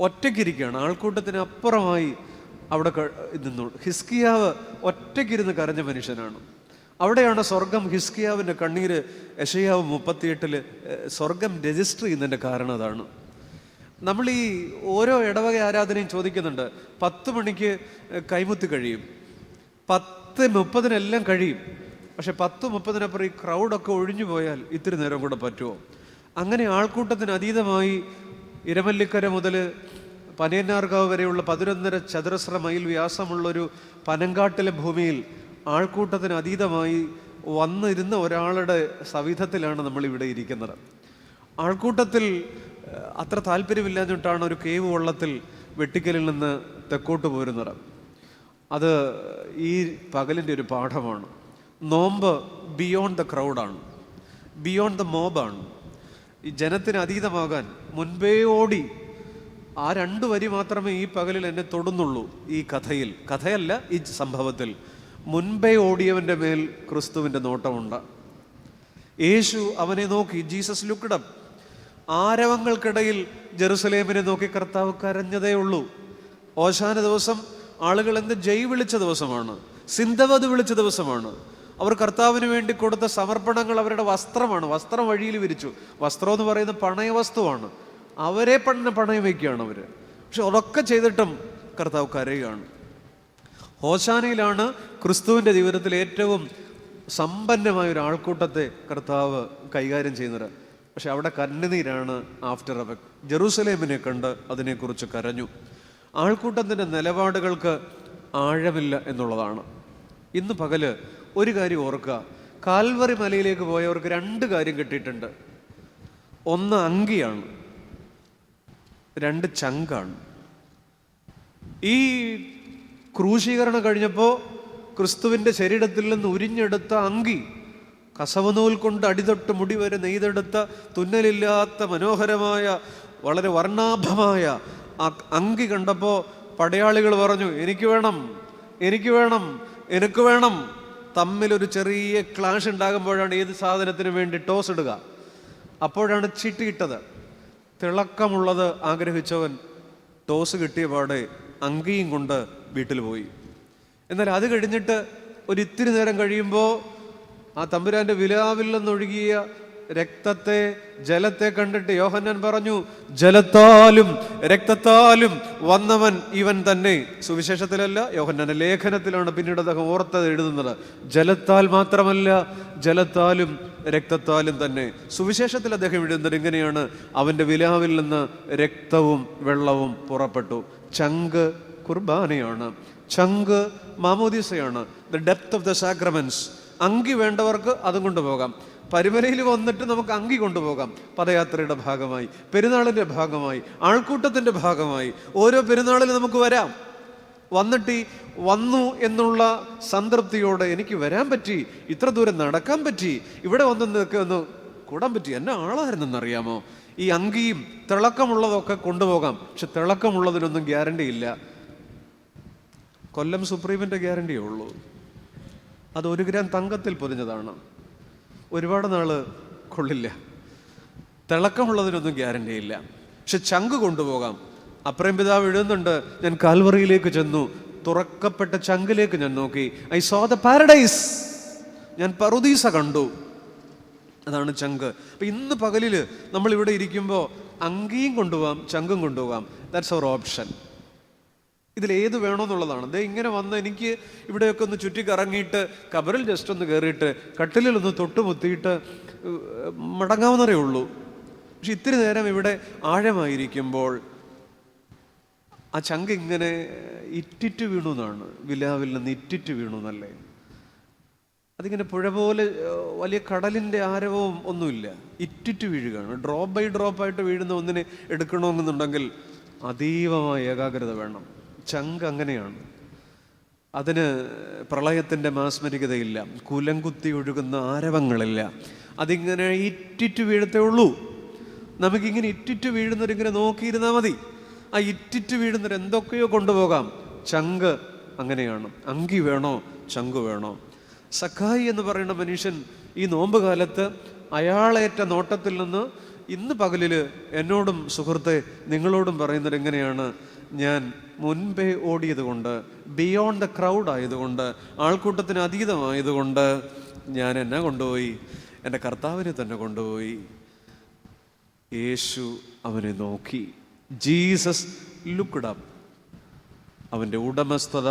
ഒറ്റയ്ക്കിരിക്കുകയാണ്, ആൾക്കൂട്ടത്തിന് അപ്പുറമായി അവിടെ നിന്നു. ഹിസ്കിയാവ് ഒറ്റയ്ക്കിരുന്ന് കരഞ്ഞ മനുഷ്യനാണ്. അവിടെയാണ് സ്വർഗം ഹിസ്കിയാവിൻ്റെ കണ്ണീര് യെശയ്യാവ് 38 സ്വർഗം രജിസ്റ്റർ ചെയ്യുന്നതിൻ്റെ കാരണം അതാണ്. നമ്മൾ ഈ ഓരോ ഇടവക ആരാധനയും ചോദിക്കുന്നുണ്ട്, 10 മണിക്ക് കൈമുത്തി കഴിയും, 10:30 കഴിയും. പക്ഷെ 10:30 ഈ ക്രൗഡൊക്കെ ഒഴിഞ്ഞു പോയാൽ ഇത്തിരി നേരം കൂടെ പറ്റുമോ? അങ്ങനെ ആൾക്കൂട്ടത്തിന് അതീതമായി ഇരമല്ലിക്കര മുതൽ പനയന്നാർകാവ് വരെയുള്ള 11.5 ചതുരശ്ര മൈൽ വ്യാസമുള്ളൊരു പനങ്കാട്ടിലെ ഭൂമിയിൽ ആൾക്കൂട്ടത്തിന് അതീതമായി വന്നിരുന്ന ഒരാളുടെ സവിധത്തിലാണ് നമ്മളിവിടെ ഇരിക്കുന്നത്. ആൾക്കൂട്ടത്തിൽ അത്ര താല്പര്യമില്ലാഞ്ഞിട്ടാണ് ഒരു കേവ് വള്ളത്തിൽ വെട്ടിക്കലിൽ നിന്ന് തെക്കോട്ട് പോരുന്നത്. അത് ഈ പകലിൻ്റെ ഒരു പാഠമാണ്. നോമ്പ് ബിയോണ്ട് ദ ക്രൗഡാണ്, ബിയോണ്ട് ദ മോബാണ്. ഈ ജനത്തിന് അതീതമാകാൻ മുൻപേ ഓടി. ആ 2 വരി മാത്രമേ ഈ പകലിൽ എന്നെ തൊടുന്നുള്ളൂ. ഈ കഥയല്ല, ഈ സംഭവത്തിൽ മുൻപേ ഓടിയവൻ്റെ മേൽ ക്രിസ്തുവിൻ്റെ നോട്ടമുണ്ട്. യേശു അവനെ നോക്കി, ജീസസ് ലുക്ക്ഡ് അപ്പ്. ആരവങ്ങൾക്കിടയിൽ ജെറുസലേമിനെ നോക്കി കർത്താവ് കരഞ്ഞതേ ഉള്ളൂ. ഓശാന ദിവസം ആളുകൾ ജയ് വിളിച്ച ദിവസമാണ്, സിന്ധവത് വിളിച്ച ദിവസമാണ്. അവർ കർത്താവിന് വേണ്ടി കൊടുത്ത സമർപ്പണങ്ങൾ അവരുടെ വസ്ത്രമാണ്. വസ്ത്രം വഴിയിൽ വിരിച്ചു. വസ്ത്രം എന്ന് പറയുന്നത് പണയവസ്തുവാണ്. അവരെ പണയം വയ്ക്കുകയാണ് അവർ. പക്ഷെ അതൊക്കെ ചെയ്തിട്ടും കർത്താവ് കരയുകയാണ്. ഹോശാനയിലാണ് ക്രിസ്തുവിൻ്റെ ജീവിതത്തിൽ ഏറ്റവും സമ്പന്നമായ ഒരു ആൾക്കൂട്ടത്തെ കർത്താവ് കൈകാര്യം ചെയ്യുന്നത്. പക്ഷെ അവിടെ കണ്ണുനീരാണ് ആഫ്റ്റർ എഫക്ട്. ജെറൂസലേമിനെ കണ്ട് അതിനെക്കുറിച്ച് കരഞ്ഞു. ആൾക്കൂട്ടത്തിൻ്റെ നിലപാടുകൾക്ക് ആഴമില്ല എന്നുള്ളതാണ്. ഇന്ന് പകല് ഒരു കാര്യം ഓർക്കുക, കാൽവറി മലയിലേക്ക് പോയവർക്ക് 2 കാര്യം കിട്ടിയിട്ടുണ്ട്. 1 അങ്കിയാണ്, 2 ചങ്കാണ്. ഈ ക്രൂശീകരണം കഴിഞ്ഞപ്പോൾ ക്രിസ്തുവിൻ്റെ ശരീരത്തിൽ നിന്ന് ഉരിഞ്ഞെടുത്ത അങ്കി, കസവനൂൽ കൊണ്ട് അടിതൊട്ട് മുടി വരെ നെയ്തെടുത്ത തുന്നലില്ലാത്ത മനോഹരമായ വളരെ വർണ്ണാഭമായ ആ അങ്കി കണ്ടപ്പോൾ പടയാളികൾ പറഞ്ഞു, എനിക്ക് വേണം, എനിക്ക് വേണം, എനിക്ക് വേണം. തമ്മിലൊരു ചെറിയ ക്ലാഷ് ഉണ്ടാകുമ്പോഴാണ് ഏത് സാധനത്തിന് വേണ്ടി ടോസ് ഇടുക. അപ്പോഴാണ് ചീട്ടിയിട്ടത്. തിളക്കമുള്ളത് ആഗ്രഹിച്ചവൻ ടോസ് കിട്ടിയ പാടെ അങ്കിയും കൊണ്ട് വീട്ടിൽ പോയി. എന്നാൽ അത് കഴിഞ്ഞിട്ട് ഒരു ഇത്തിരി നേരം കഴിയുമ്പോൾ ആ തമ്പുരാൻ്റെ വിലാവിൽ നിന്നൊഴുകിയ രക്തത്തെ, ജലത്തെ കണ്ടിട്ട് യോഹന്നാൻ പറഞ്ഞു, ജലത്താലും രക്തത്താലും വന്നവൻ ഇവൻ തന്നെ. സുവിശേഷത്തിലല്ല, യോഹന്നാന്റെ ലേഖനത്തിലാണ് പിന്നീട് അദ്ദേഹം ഓർത്തത് എഴുതുന്നത്. ജലത്താൽ മാത്രമല്ല, ജലത്താലും രക്തത്താലും തന്നെ. സുവിശേഷത്തിൽ അദ്ദേഹം എഴുതുന്നത് ഇങ്ങനെയാണ്: അവൻ്റെ വിലാവിൽ നിന്ന് രക്തവും വെള്ളവും പുറപ്പെട്ടു. ചങ്ക് കുർബാനയാണ്, ചങ്ക് മാമോദീസയാണ്. The depth of the sacraments. അങ്കി വേണ്ടവർക്ക് അതും കൊണ്ടുപോകാം. പരുമലയിൽ വന്നിട്ട് നമുക്ക് അങ്കി കൊണ്ടുപോകാം. പദയാത്രയുടെ ഭാഗമായി, പെരുന്നാളിൻ്റെ ഭാഗമായി, ആൾക്കൂട്ടത്തിൻ്റെ ഭാഗമായി ഓരോ പെരുന്നാളിൽ നമുക്ക് വരാം. വന്നിട്ട് വന്നു എന്നുള്ള സംതൃപ്തിയോടെ എനിക്ക് വരാൻ പറ്റി, ഇത്ര ദൂരം നടക്കാൻ പറ്റി, ഇവിടെ വന്നൊക്കെ ഒന്ന് കൂടാൻ പറ്റി, എന്നെ ആളായിരുന്നെന്നറിയാമോ. ഈ അങ്കിയും തിളക്കമുള്ളതൊക്കെ കൊണ്ടുപോകാം. പക്ഷെ തിളക്കമുള്ളതിനൊന്നും ഗ്യാരണ്ടി ഇല്ല. കൊല്ലം സുപ്രീമിൻ്റെ ഗ്യാരണ്ടിയേ ഉള്ളൂ. അത് 1 ഗ്രാം തങ്കത്തിൽ പൊതിഞ്ഞതാണ്. ഒരുപാട് നാൾ കൊള്ളില്ല. തിളക്കമുള്ളതിനൊന്നും ഗ്യാരണ്ടി ഇല്ല. പക്ഷെ ചങ്ക് കൊണ്ടുപോകാം. അപ്രേം പിതാവ് എഴുതുന്നുണ്ട്, ഞാൻ കാൽവറിയിലേക്ക് ചെന്നു, തുറക്കപ്പെട്ട ചങ്കിലേക്ക് ഞാൻ നോക്കി. I so the paradise. ഞാൻ പറുദീസ കണ്ടു. അതാണ് ചങ്ക്. അപ്പം ഇന്ന് പകലിൽ നമ്മളിവിടെ ഇരിക്കുമ്പോൾ അങ്കിയും കൊണ്ടുപോകാം, ചങ്കും കൊണ്ടുപോകാം. That's our option. ഇതിലേത് വേണമെന്നുള്ളതാണ്. ദേ ഇങ്ങനെ വന്ന് എനിക്ക് ഇവിടെയൊക്കെ ഒന്ന് ചുറ്റിക്കറങ്ങിയിട്ട് കബറിൽ ജസ്റ്റ് ഒന്ന് കയറിയിട്ട് കട്ടിലൊന്ന് തൊട്ടുമുത്തിയിട്ട് മടങ്ങാവുന്നതേ ഉള്ളൂ. പക്ഷെ ഇത്തിരി നേരം ഇവിടെ ആഴമായിരിക്കുമ്പോൾ ആ ചങ്ക് ഇങ്ങനെ ഇറ്റിറ്റ് വീണു എന്നാണ്. വിലാവിൽ നിന്ന് ഇറ്റിറ്റ് വീണു എന്നല്ലേ. അതിങ്ങനെ പുഴ പോലെ വലിയ കടലിൻ്റെ ആരവവും ഒന്നുമില്ല, ഇറ്റിറ്റ് വീഴുകയാണ്. ഡ്രോപ്പ് ബൈ ഡ്രോപ്പായിട്ട് വീഴുന്ന ഒന്നിനെ എടുക്കണമെന്നുണ്ടെങ്കിൽ അതീവമായ ഏകാഗ്രത വേണം. ചങ്ക് അങ്ങനെയാണ്. അതിന് പ്രളയത്തിൻ്റെ മാസ്മരികതയില്ല, കുലംകുത്തി ഒഴുകുന്ന ആരവങ്ങളില്ല. അതിങ്ങനെ ഇറ്റിറ്റ് വീഴത്തേ ഉള്ളൂ. നമുക്കിങ്ങനെ ഇറ്റിറ്റ് വീഴുന്നവരിങ്ങനെ നോക്കിയിരുന്നാൽ മതി. ആ ഇറ്റിറ്റ് വീഴുന്നവർ എന്തൊക്കെയോ കൊണ്ടുപോകാം. ചങ്ക് അങ്ങനെയാണ്. അങ്കി വേണോ, ചങ്ക് വേണോ? സഖായി എന്ന് പറയുന്ന മനുഷ്യൻ ഈ നോമ്പ് കാലത്ത് അയാളേറ്റ നോട്ടത്തിൽ നിന്ന് ഇന്ന് പകലിൽ എന്നോടും സുഹൃത്തെ നിങ്ങളോടും പറയുന്നത് എങ്ങനെയാണ്: ഞാൻ മുൻപേ ഓടിയത് കൊണ്ട്, ബിയോണ്ട് ദ ക്രൗഡ് ആയതുകൊണ്ട്, ആൾക്കൂട്ടത്തിന് അതീതമായതുകൊണ്ട് ഞാൻ എന്നെ കൊണ്ടുപോയി, എൻ്റെ കർത്താവിനെ തന്നെ കൊണ്ടുപോയി. യേശു അവനെ നോക്കി. Jesus looked up. അവൻ്റെ ഉടമസ്ഥത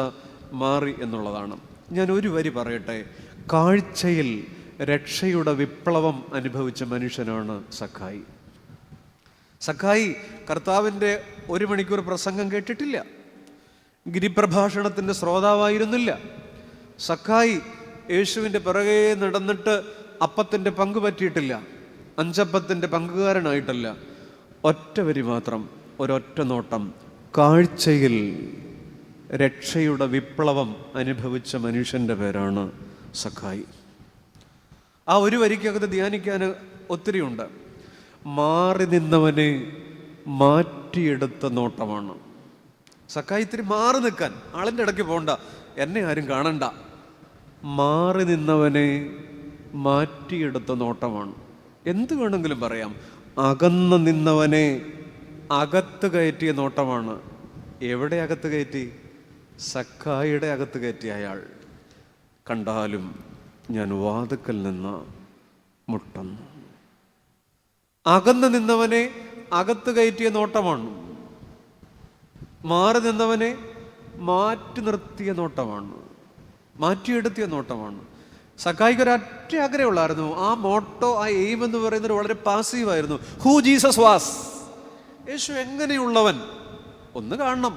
മാറി എന്നുള്ളതാണ്. ഞാൻ ഒരു വരി പറയട്ടെ. കാഴ്ചയിൽ രക്ഷയുടെ വിപ്ലവം അനുഭവിച്ച മനുഷ്യനാണ് സഖായി. സഖായി കർത്താവിൻ്റെ 1 മണിക്കൂർ പ്രസംഗം കേട്ടിട്ടില്ല. ഗിരിപ്രഭാഷണത്തിൻ്റെ ശ്രോതാവായിരുന്നില്ല. സഖായി യേശുവിൻ്റെ പിറകെ നടന്നിട്ട് അപ്പത്തിൻ്റെ പങ്ക് പറ്റിയിട്ടില്ല, 5 അപ്പത്തിൻ്റെ പങ്കുകാരനായിട്ടല്ല. ഒറ്റ വരി മാത്രം, ഒരൊറ്റ നോട്ടം. കാഴ്ചയിൽ രക്ഷയുടെ വിപ്ലവം അനുഭവിച്ച മനുഷ്യൻ്റെ പേരാണ് സഖായി. ആ ഒരു വരിക്കകത്ത് ധ്യാനിക്കാൻ ഒത്തിരിയുണ്ട്. മാറി നിന്നവനെ മാറ്റിയെടുത്ത നോട്ടമാണ്. സഖായി ഇത്തിരി മാറി നിൽക്കാൻ, ആളിൻ്റെ ഇടയ്ക്ക് പോകണ്ട, എന്നെ ആരും കാണണ്ട. മാറി നിന്നവനെ മാറ്റിയെടുത്ത നോട്ടമാണ്. എന്ത് വേണമെങ്കിലും പറയാം. അകന്ന് നിന്നവനെ അകത്ത് കയറ്റിയ നോട്ടമാണ്. എവിടെ അകത്ത് കയറ്റി? സഖായിയുടെ അകത്ത് കയറ്റിയ അയാൾ. കണ്ടാലും ഞാൻ വാതുക്കൽ നിന്ന് മുട്ടുന്നു. അകന്ന് നിന്നവനെ അകത്ത് കയറ്റിയ നോട്ടമാണ്. മാറി നിന്നവനെ മാറ്റി നിർത്തിയ നോട്ടമാണ്, മാറ്റിയെടുത്തിയ നോട്ടമാണ്. സഖായിക്ക് ഒരൊറ്റ ആഗ്രഹമുള്ളായിരുന്നു. ആ മോട്ടോ, ആ എയിം എന്ന് പറയുന്നത് വളരെ പാസീവായിരുന്നു. Who Jesus was. യേശു എങ്ങനെയുള്ളവൻ ഒന്ന് കാണണം.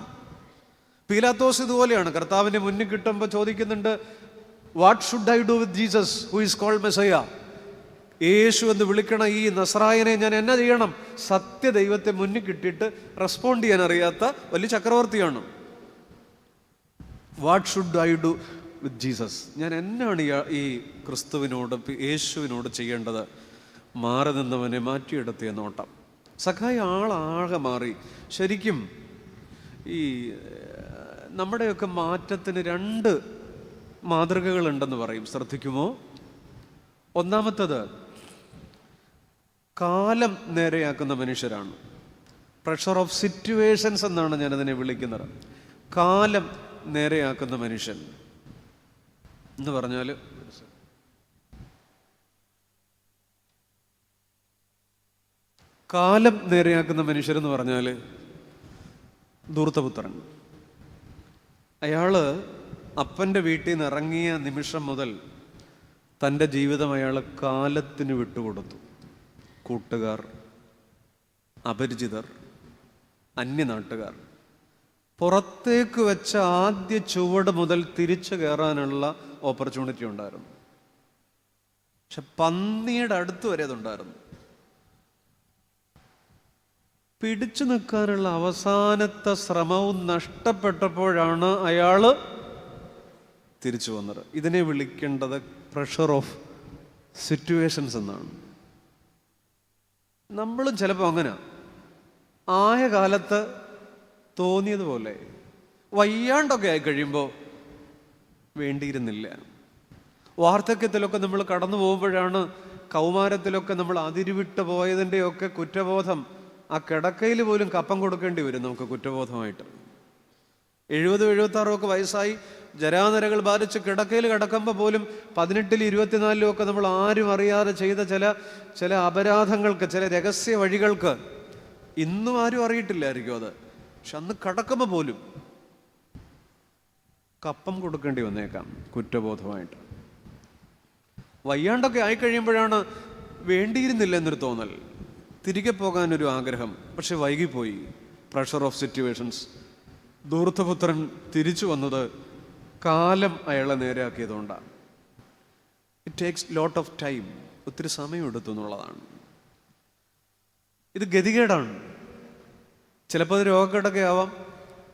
പീലാത്തോസ് ഇതുപോലെയാണ്. കർത്താവിൻ്റെ മുന്നിൽ കിട്ടുമ്പോൾ ചോദിക്കുന്നുണ്ട്, what should I do with Jesus who is called Messiah? യേശു എന്ന് വിളിക്കണ ഈ നസ്രായനെ ഞാൻ എന്നാ ചെയ്യണം? സത്യദൈവത്തെ മുന്നിൽ കിട്ടിയിട്ട് റെസ്പോണ്ട് ചെയ്യാൻ അറിയാത്ത വലിയ ചക്രവർത്തിയാണ്. What should I do with Jesus? ഞാൻ എന്നാണ് ഈ ക്രിസ്തുവിനോട്, യേശുവിനോട് ചെയ്യേണ്ടത്? മാറി നിന്നവനെ മാറ്റിയെടുത്തിയ നോട്ടം. സഖായി ആളാകെ മാറി. ശരിക്കും ഈ നമ്മുടെയൊക്കെ മാറ്റത്തിന് 2 മാതൃകകളുണ്ടെന്ന് പറയും. ശ്രദ്ധിക്കുമോ? ഒന്നാമത്തത് കാലം നേരെയാക്കുന്ന മനുഷ്യരാണ്. പ്രഷർ ഓഫ് സിറ്റുവേഷൻസ് എന്നാണ് ഞാനതിനെ വിളിക്കുന്നത്. കാലം നേരെയാക്കുന്ന മനുഷ്യൻ എന്ന് പറഞ്ഞാൽ കാലം നേരെയാക്കുന്ന മനുഷ്യരെന്ന് പറഞ്ഞാൽ ധൂർത്തപുത്രൻ. അയാൾ അപ്പൻ്റെ വീട്ടിൽ നിന്ന് ഇറങ്ങിയ നിമിഷം മുതൽ തൻ്റെ ജീവിതം അയാൾ കാലത്തിന് വിട്ടുകൊടുത്തു. കൂട്ടുകാർ, അപരിചിതർ, അന്യനാട്ടുകാർ, പുറത്തേക്ക് വെച്ച ആദ്യ ചുവട് മുതൽ തിരിച്ചു കയറാനുള്ള ഓപ്പർച്യൂണിറ്റി ഉണ്ടായിരുന്നു. പക്ഷെ പന്നിയുടെ അടുത്ത് വരെ അതുണ്ടായിരുന്നു. പിടിച്ചു നിൽക്കാനുള്ള അവസാനത്തെ ശ്രമവും നഷ്ടപ്പെട്ടപ്പോഴാണ് അയാൾ തിരിച്ചു വന്നത്. ഇതിനെ വിളിക്കേണ്ടത് പ്രഷർ ഓഫ് സിറ്റുവേഷൻസ് എന്നാണ്. നമ്മളും ചിലപ്പോൾ അങ്ങനെ ആയ കാലത്ത് തോന്നിയതുപോലെ വയ്യാണ്ടൊക്കെ ആയി കഴിയുമ്പോൾ വേണ്ടിയിരുന്നില്ല. വാർദ്ധക്യത്തിലൊക്കെ നമ്മൾ കടന്നു പോകുമ്പോഴാണ് കൗമാരത്തിലൊക്കെ നമ്മൾ അതിരുവിട്ട് പോയതിൻ്റെയൊക്കെ കുറ്റബോധം. ആ കിടക്കയിൽ പോലും കപ്പം കൊടുക്കേണ്ടി വരും നമുക്ക് കുറ്റബോധമായിട്ട്. 70-76 വയസ്സായി ജരാനരകൾ ബാധിച്ച് കിടക്കയിൽ കിടക്കുമ്പോൾ പോലും 18-ലും 24-ലും ഒക്കെ നമ്മൾ ആരും അറിയാതെ ചെയ്ത ചില അപരാധങ്ങൾക്ക്, ചില രഹസ്യ വഴികൾക്ക് ഇന്നും ആരും അറിയിട്ടില്ലായിരിക്കും അത്. പക്ഷെ അന്ന് കിടക്കുമ്പോൾ പോലും കപ്പം കൊടുക്കേണ്ടി വന്നേക്കാം കുറ്റബോധമായിട്ട്. വയ്യാണ്ടൊക്കെ ആയിക്കഴിയുമ്പോഴാണ് വേണ്ടിയിരുന്നില്ല എന്നൊരു തോന്നൽ, തിരികെ പോകാനൊരു ആഗ്രഹം. പക്ഷെ വൈകിപ്പോയി. Pressure of situations. ധൂർത്തപുത്രൻ തിരിച്ചു വന്നത് കാലം അയാളെ നേരെയാക്കിയതുകൊണ്ടാണ്. It takes lot of time. ഒത്തിരി സമയം എടുത്തു എന്നുള്ളതാണ്. ഇത് ഗതികേടാണ്. ചിലപ്പോൾ അത് രോഗക്കെടൊക്കെ ആവാം,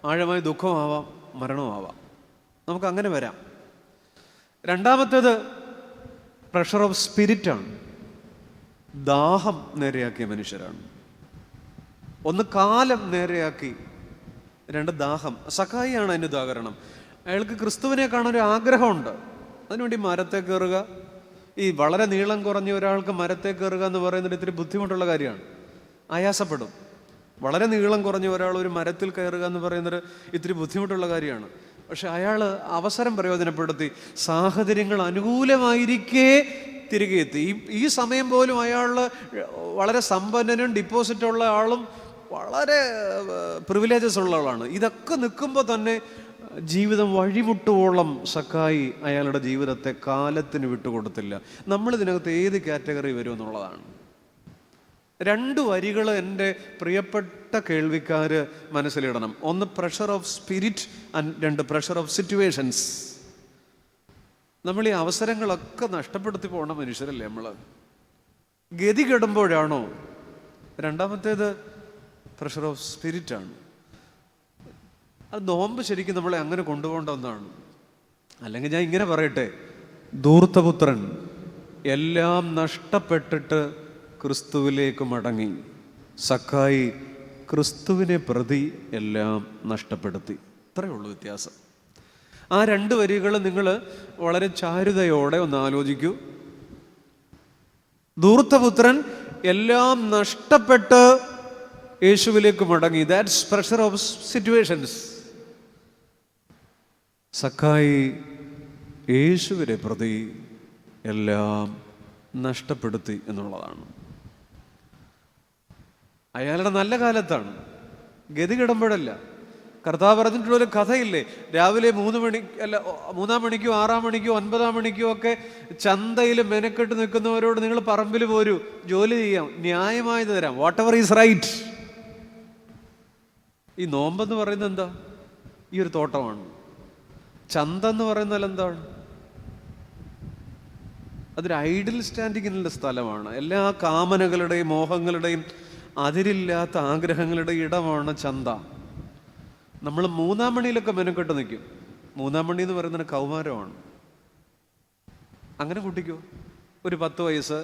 ആഴമായ ദുഃഖമാവാം, മരണമാവാം. നമുക്ക് അങ്ങനെ വരാം. രണ്ടാമത്തേത് പ്രഷർ ഓഫ് സ്പിരിറ്റാണ്. ദാഹം നേരെയാക്കിയ മനുഷ്യരാണ്. ഒന്ന് കാലം നേരെയാക്കി, രണ്ട് ദാഹം. സഖായിയാണ് അതിന് ഉദാഹരണം. അയാൾക്ക് ക്രിസ്തുവിനെ കാണാൻ ഒരു ആഗ്രഹമുണ്ട്. അതിനുവേണ്ടി മരത്തെ കയറുക. ഈ വളരെ നീളം കുറഞ്ഞ ഒരാൾക്ക് മരത്തെ കയറുക എന്ന് പറയുന്നത് ഇത്തിരി ബുദ്ധിമുട്ടുള്ള കാര്യമാണ്. ആയാസപ്പെടും. വളരെ നീളം കുറഞ്ഞ ഒരാൾ ഒരു മരത്തിൽ കയറുക എന്ന് പറയുന്നത് ഇത്തിരി ബുദ്ധിമുട്ടുള്ള കാര്യമാണ്. പക്ഷെ അയാൾ അവസരം പ്രയോജനപ്പെടുത്തി. സാഹചര്യങ്ങൾ അനുകൂലമായിരിക്കേ തിരികെ എത്തി. ഈ സമയം പോലും അയാൾ വളരെ സമ്പന്നനും ഡിപ്പോസിറ്റുള്ള ആളും വളരെ പ്രിവിലേജസ് ഉള്ള ആളാണ്. ഇതൊക്കെ നിൽക്കുമ്പോൾ തന്നെ ജീവിതം വഴിമുട്ടുവോളം സക്കായി അയാളുടെ ജീവിതത്തെ കാലത്തിന് വിട്ടുകൊടുത്തില്ല. നമ്മളിതിനകത്ത് ഏത് കാറ്റഗറി വരും എന്നുള്ളതാണ്. 2 വരികൾ എൻ്റെ പ്രിയപ്പെട്ട കേൾവിക്കാർ മനസ്സിലിടണം. ഒന്ന് pressure of spirit, 2 pressure of situations. നമ്മൾ ഈ അവസരങ്ങളൊക്കെ നഷ്ടപ്പെടുത്തി പോകണ മനുഷ്യരല്ലേ നമ്മൾ. ഗതി കെടുമ്പോഴാണോ? രണ്ടാമത്തേത് പ്രഷർ ഓഫ് സ്പിരിറ്റാണ്. അത് നോമ്പ് ശരിക്കും നമ്മളെ അങ്ങനെ കൊണ്ടുപോകേണ്ട ഒന്നാണ്. അല്ലെങ്കിൽ ഞാൻ ഇങ്ങനെ പറയട്ടെ, ധൂർത്തപുത്രൻ എല്ലാം നഷ്ടപ്പെട്ടിട്ട് ക്രിസ്തുവിലേക്ക് മടങ്ങി. സക്കായി ക്രിസ്തുവിനെ പ്രതി എല്ലാം നഷ്ടപ്പെടുത്തി. ഇത്രയേ ഉള്ളൂ വ്യത്യാസം. ആ 2 വരികൾ നിങ്ങൾ വളരെ ചാരുതയോടെ ഒന്ന് ആലോചിക്കൂ. ധൂർത്തപുത്രൻ എല്ലാം നഷ്ടപ്പെട്ട് യേശുവിലേക്ക് മടങ്ങി. That's pressure of situations. സക്കായി യേശുവിനെ പ്രതി എല്ലാം നഷ്ടപ്പെടുത്തി എന്നുള്ളതാണ്. അയാളുടെ നല്ല കാലത്താണ്, ഗതി കിടുമ്പോഴല്ല. കർത്താവ് പറഞ്ഞിട്ടുള്ളൊരു കഥയില്ലേ, രാവിലെ 3 മണി അല്ല 3-ാം മണിക്കോ 6-ാം മണിക്കോ 9-ാം മണിക്കോ ഒക്കെ ചന്തയിൽ മെനക്കെട്ട് നിൽക്കുന്നവരോട് നിങ്ങൾ പറമ്പിൽ പോരൂ, ജോലി ചെയ്യാം, ന്യായമായത് തരാം, വാട്ട് എവർ ഈസ് റൈറ്റ്. ഈ നോമ്പെന്ന് പറയുന്നത് എന്താ? ഈ ഒരു തോട്ടമാണ്. ചന്ത എന്ന് പറയുന്നാൽ എന്താണ്? അതൊരു ഐഡിൽ സ്റ്റാൻഡിങ്ങിനുള്ള സ്ഥലമാണ്. എല്ലാ കാമനകളുടെയും മോഹങ്ങളുടെയും അതിരില്ലാത്ത ആഗ്രഹങ്ങളുടെ ഇടമാണ് ചന്ത. നമ്മൾ 3-ാം മണിയിലൊക്കെ മെനക്കെട്ട് നിൽക്കും. 3-ാം മണി എന്ന് പറയുന്നത് കൗമാരമാണ്. അങ്ങനെ കൂട്ടിക്കോ, ഒരു 10 വയസ്സ്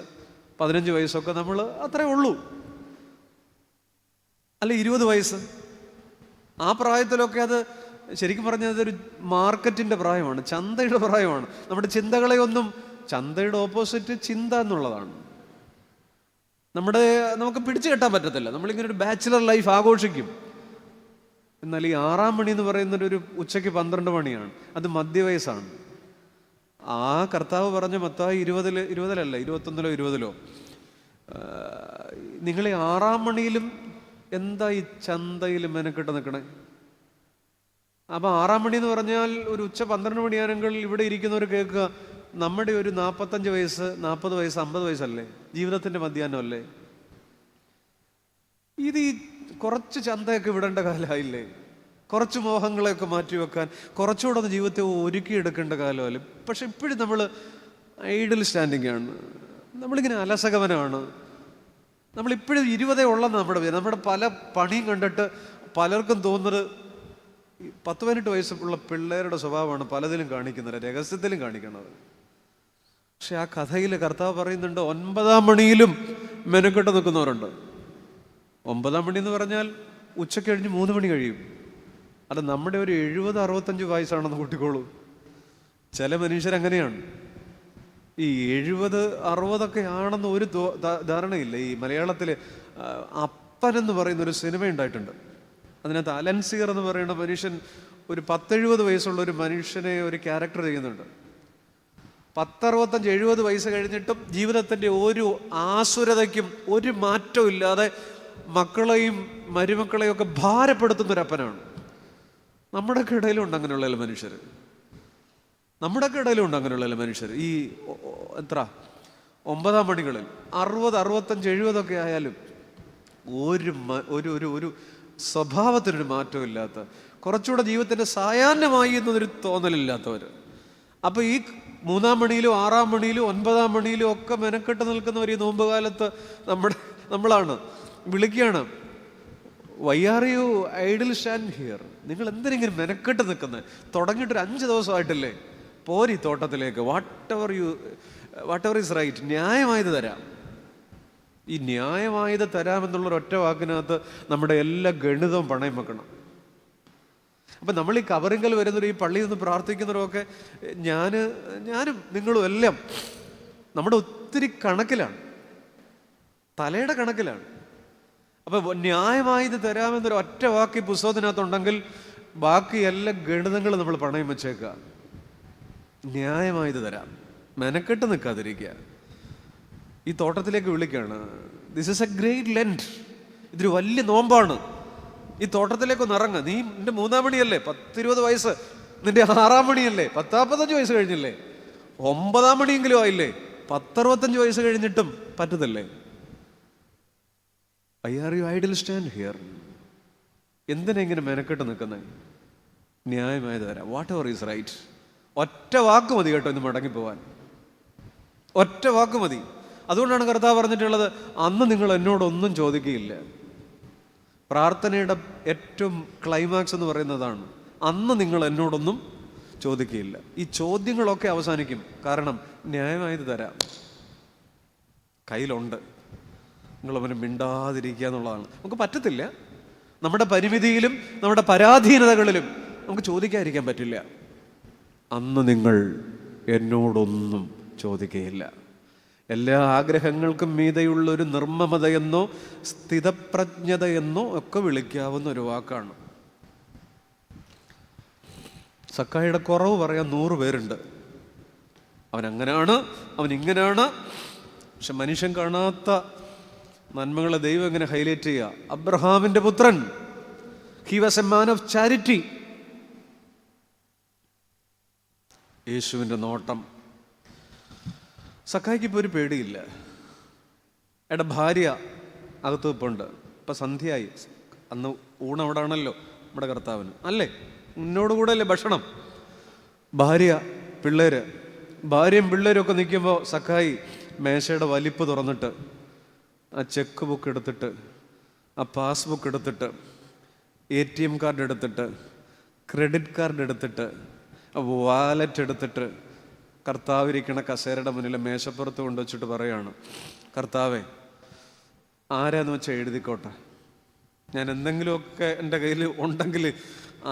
15 വയസ്സൊക്കെ നമ്മൾ അത്രേ ഉള്ളൂ. അല്ല 20 വയസ്സ്, ആ പ്രായത്തിലൊക്കെ അത് ശരിക്കും പറഞ്ഞാൽ അതൊരു മാർക്കറ്റിൻ്റെ പ്രായമാണ്, ചന്തയുടെ പ്രായമാണ്. നമ്മുടെ ചിന്തകളെ ഒന്നും, ചന്തയുടെ ഓപ്പോസിറ്റ് ചിന്ത എന്നുള്ളതാണ്. നമുക്ക് പിടിച്ചു കെട്ടാൻ പറ്റത്തില്ല. നമ്മളിങ്ങനെ ഒരു ബാച്ചിലർ ലൈഫ് ആഘോഷിക്കും. എന്നാൽ ഈ 6-ാം മണി എന്ന് പറയുന്നത് ഒരു ഉച്ചയ്ക്ക് 12 മണിയാണ്. അത് മധ്യവയസ്സാണ്. ആ കർത്താവ് പറഞ്ഞ മത്തായി 20-ലല്ല 21-ലോ 20-ലോ നിങ്ങൾ ഈ 6-ാം മണിയിലും എന്താ ഈ ചന്തയിൽ മെനക്കെട്ട് നിൽക്കണേ? അപ്പം 6-ാം മണി എന്ന് പറഞ്ഞാൽ ഒരു ഉച്ച 12 മണിയാണെങ്കിൽ ഇവിടെ ഇരിക്കുന്നവർ കേൾക്കുക, നമ്മുടെ ഒരു 45 വയസ്സ്, 40 വയസ്സ്, 50 വയസ്സല്ലേ, ജീവിതത്തിൻ്റെ മധ്യാഹ്നമല്ലേ? ഇത് ഈ കുറച്ച് ചന്തയൊക്കെ വിടേണ്ട കാലമായില്ലേ? കുറച്ച് മോഹങ്ങളെയൊക്കെ മാറ്റിവെക്കാൻ കുറച്ചുകൂടെ ഒന്ന് ജീവിതത്തെ ഒരുക്കിയെടുക്കേണ്ട കാലമല്ലേ? പക്ഷെ ഇപ്പോഴും നമ്മൾ ഐഡിൽ സ്റ്റാൻഡിങ് ആണ്, നമ്മളിങ്ങനെ അലസകവനാണ്. നമ്മളിപ്പോഴും 20 ഉള്ളെന്ന് നമ്മുടെ പല പണിയും കണ്ടിട്ട് പലർക്കും തോന്നുന്നത് 10-18 വയസ്സുള്ള പിള്ളേരുടെ സ്വഭാവമാണ് പലതിലും കാണിക്കുന്നത്, രഹസ്യത്തിലും കാണിക്കുന്നത്. പക്ഷെ ആ കഥയിൽ കർത്താവ് പറയുന്നുണ്ട് 9-ാം മണിയിലും മെനക്കെട്ട് നിൽക്കുന്നവരുണ്ട്. 9-ാം മണി എന്ന് പറഞ്ഞാൽ ഉച്ചയ്ക്ക് കഴിഞ്ഞ് 3 മണി കഴിയും. അത് നമ്മുടെ ഒരു 70-65 വയസ്സാണെന്ന് കൂട്ടിക്കോളൂ. ചില മനുഷ്യരങ്ങനെയാണ്. ഈ 70-60 ആണെന്ന് ഒരു ധാരണയില്ല. ഈ മലയാളത്തിൽ അപ്പൻ എന്ന് പറയുന്നൊരു സിനിമ ഉണ്ടായിട്ടുണ്ട്. അതിനകത്ത് അലൻസിയർ എന്ന് പറയുന്ന മനുഷ്യൻ ഒരു 10-70 വയസ്സുള്ള ഒരു മനുഷ്യനെ ഒരു ക്യാരക്ടർ ചെയ്യുന്നുണ്ട്. 10-65-70 വയസ്സ് കഴിഞ്ഞിട്ടും ജീവിതത്തിൻ്റെ ഒരു ആസുരതയ്ക്കും ഒരു മാറ്റവും ഇല്ലാതെ മക്കളെയും മരുമക്കളെയും ഒക്കെ ഭാരപ്പെടുത്തുന്നൊരപ്പനാണ്. നമ്മുടെയൊക്കെ ഇടയിലുണ്ട് അങ്ങനെയുള്ള മനുഷ്യർ. നമ്മുടെയൊക്കെ ഇടയിലുണ്ട് അങ്ങനെയുള്ള മനുഷ്യർ. ഈ 9-ാം മണികളിൽ 60-65-70 ആയാലും ഒരു സ്വഭാവത്തിനൊരു മാറ്റവും ഇല്ലാത്ത, കുറച്ചുകൂടെ ജീവിതത്തിൻ്റെ സായാഹ്നമായി എന്നൊരു തോന്നലില്ലാത്തവർ. അപ്പോൾ ഈ 3-ാം മണിയിലും 6-ാം മണിയിലും 9-ാം മണിയിലും ഒക്കെ മെനക്കെട്ട് നിൽക്കുന്നവർ ഈ നോമ്പ് കാലത്ത് നമ്മളാണ് വിളിക്കുകയാണ്, why are you idle stand here? നിങ്ങൾ എന്തിനെങ്കിലും മെനക്കെട്ട് നിൽക്കുന്നത്? തുടങ്ങിയിട്ടൊരു 5 ദിവസമായിട്ടില്ലേ? പോരി തോട്ടത്തിലേക്ക്. വാട്ട് എവർ ഈസ് റൈറ്റ്, ന്യായമായത് തരാം. ഈ ന്യായമായത് തരാമെന്നുള്ളൊരൊറ്റ വാക്കിനകത്ത് നമ്മുടെ എല്ലാ ഗണിതവും പണയം വെക്കണം. അപ്പം നമ്മൾ ഈ കവറിങ്കൽ വരുന്നവരും ഈ പള്ളിയിൽ നിന്ന് പ്രാർത്ഥിക്കുന്നവരൊക്കെ ഞാനും നിങ്ങളും എല്ലാം നമ്മുടെ ഒത്തിരി കണക്കിലാണ്, തലയുടെ കണക്കിലാണ്. അപ്പം ന്യായമായത് തരാമെന്നൊരു ഒറ്റ വാക്ക് ഈ പുസ്തകത്തിനകത്തുണ്ടെങ്കിൽ ബാക്കി എല്ലാ ഗണിതങ്ങളും നമ്മൾ പണയം വെച്ചേക്കുക. ന്യായമായത് തരാം, മെനക്കെട്ട് നിൽക്കാതിരിക്കുക. ഈ തോട്ടത്തിലേക്ക് വിളിക്കുകയാണ്. This is A great lent. ഇതൊരു വലിയ നോമ്പാണ്. ഈ തോട്ടത്തിലേക്കൊന്ന് ഇറങ്ങുക. നീ നിന്റെ 3-ാം മണിയല്ലേ, 10-20 വയസ്സ്. നിന്റെ 6-ാം മണിയല്ലേ, 10-45 വയസ്സ് കഴിഞ്ഞില്ലേ? 9-ാം മണിയെങ്കിലും ആയില്ലേ? 10-65 വയസ്സ് കഴിഞ്ഞിട്ടും പറ്റുന്നില്ലേ? Why are you idle stand here? എന്തിനാ ഇങ്ങനെ മെനക്കെട്ട് നിൽക്കുന്നത്? ന്യായമായത് തരാം. Whatever is right. ഒറ്റ വാക്ക് മതി കേട്ടോ ഇന്ന് മടങ്ങിപ്പോവാൻ. ഒറ്റ വാക്ക് മതി. അതുകൊണ്ടാണ് കർത്താവ് പറഞ്ഞിട്ടുള്ളത്, അന്ന് നിങ്ങൾ എന്നോടൊന്നും ചോദിക്കുകയില്ല. പ്രാർത്ഥനയുടെ ഏറ്റവും ക്ലൈമാക്സ് എന്ന് പറയുന്നതാണ്, അന്ന് നിങ്ങൾ എന്നോടൊന്നും ചോദിക്കുകയില്ല. ഈ ചോദ്യങ്ങളൊക്കെ അവസാനിക്കും. കാരണം ന്യായമായത് തരാം, കയ്യിലുണ്ട്. നിങ്ങളവന് മിണ്ടാതിരിക്കുക എന്നുള്ളതാണ്. നമുക്ക് പറ്റത്തില്ല. നമ്മുടെ പരിമിതിയിലും നമ്മുടെ പരാധീനതകളിലും നമുക്ക് ചോദിക്കാതിരിക്കാൻ പറ്റില്ല. അന്ന് നിങ്ങൾ എന്നോടൊന്നും ചോദിക്കുകയില്ല. എല്ലാ ആഗ്രഹങ്ങൾക്കും മീതെയുള്ളൊരു നിർമ്മമതയെന്നോ സ്ഥിതപ്രജ്ഞതയെന്നോ ഒക്കെ വിളിക്കാവുന്ന ഒരു വാക്കാണ്. സക്കായിയുടെ കുറവ് പറയാൻ 100 പേരുണ്ട്. അവൻ അങ്ങനെയാണ്, അവൻ ഇങ്ങനെയാണ്. പക്ഷെ മനുഷ്യൻ കാണാത്ത നന്മകളെ ദൈവം എങ്ങനെ ഹൈലൈറ്റ് ചെയ്യുക. അബ്രഹാമിൻ്റെ പുത്രൻ, he was A man of charity. യേശുവിൻ്റെ നോട്ടം. സക്കായിക്ക് ഇപ്പോൾ ഒരു പേടിയില്ല. എടെ ഭാര്യ അകത്ത് വെപ്പുണ്ട്. ഇപ്പം സന്ധ്യയായി. അന്ന് ഊണവിടെ ആണല്ലോ നമ്മുടെ കർത്താവിന്, അല്ലേ? മുന്നോട് കൂടെ അല്ലേ ഭക്ഷണം. ഭാര്യയും പിള്ളേരും ഒക്കെ നിൽക്കുമ്പോൾ സക്കായി മേശയുടെ വലിപ്പ് തുറന്നിട്ട് ആ ചെക്ക് ബുക്ക് എടുത്തിട്ട്, ആ പാസ്ബുക്ക് എടുത്തിട്ട്, ATM കാർഡ് എടുത്തിട്ട്, ക്രെഡിറ്റ് കാർഡ് എടുത്തിട്ട്, വാലറ്റ് എടുത്തിട്ട് കർത്താവിരിക്കണ കസേരയുടെ മുന്നിൽ മേശപ്പുറത്ത് കൊണ്ടുവച്ചിട്ട് പറയാണ്, കർത്താവേ, ആരാന്ന് വെച്ചാൽ എഴുതിക്കോട്ടെ. ഞാൻ എന്തെങ്കിലുമൊക്കെ എൻ്റെ കയ്യിൽ ഉണ്ടെങ്കിൽ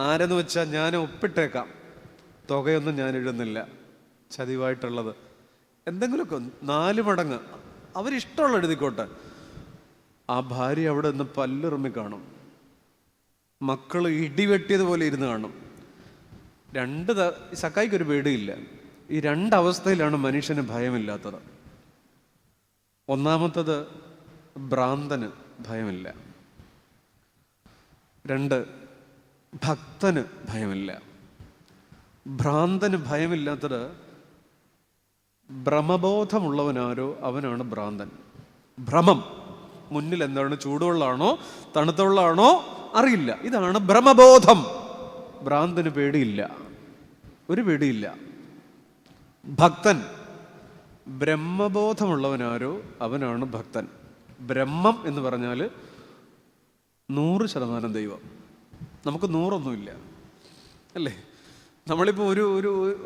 ആരെന്ന് വെച്ചാൽ ഞാൻ ഒപ്പിട്ടേക്കാം. തുകയൊന്നും ഞാൻ എഴുതുന്നില്ല, ചതിവായിട്ടുള്ളത് എന്തെങ്കിലുമൊക്കെ 4 മടങ്ങ് അവരിഷ്ടമുള്ള എഴുതിക്കോട്ടെ. ആ ഭാര്യ അവിടെ നിന്ന് പല്ലിറുമ്മി കാണും. മക്കൾ ഇടിവെട്ടിയതുപോലെ ഇരുന്ന് കാണും. സക്കായിക്കൊരു പേടിയില്ല. ഈ 2 അവസ്ഥയിലാണ് മനുഷ്യന് ഭയമില്ലാത്തത്. ഒന്നാമത്തത്, ഭ്രാന്തന് ഭയമില്ല. 2, ഭക്തന് ഭയമില്ല. ഭ്രാന്തന് ഭയമില്ലാത്തത് ഭ്രമബോധമുള്ളവനാരോ അവനാണ് ഭ്രാന്തൻ. ഭ്രമം, മുന്നിൽ എന്താണ്, ചൂടുവെള്ളമാണോ തണുത്ത വെള്ളമാണോ അറിയില്ല, ഇതാണ് ഭ്രമബോധം. ഭ്രാന്തന് പേടിയില്ല, ഒരു പേടിയില്ല. ഭക്തൻ, ബ്രഹ്മബോധമുള്ളവനാരോ അവനാണ് ഭക്തൻ. ബ്രഹ്മം എന്ന് പറഞ്ഞാൽ 100% ദൈവം. നമുക്ക് 100 അല്ലേ? നമ്മളിപ്പോൾ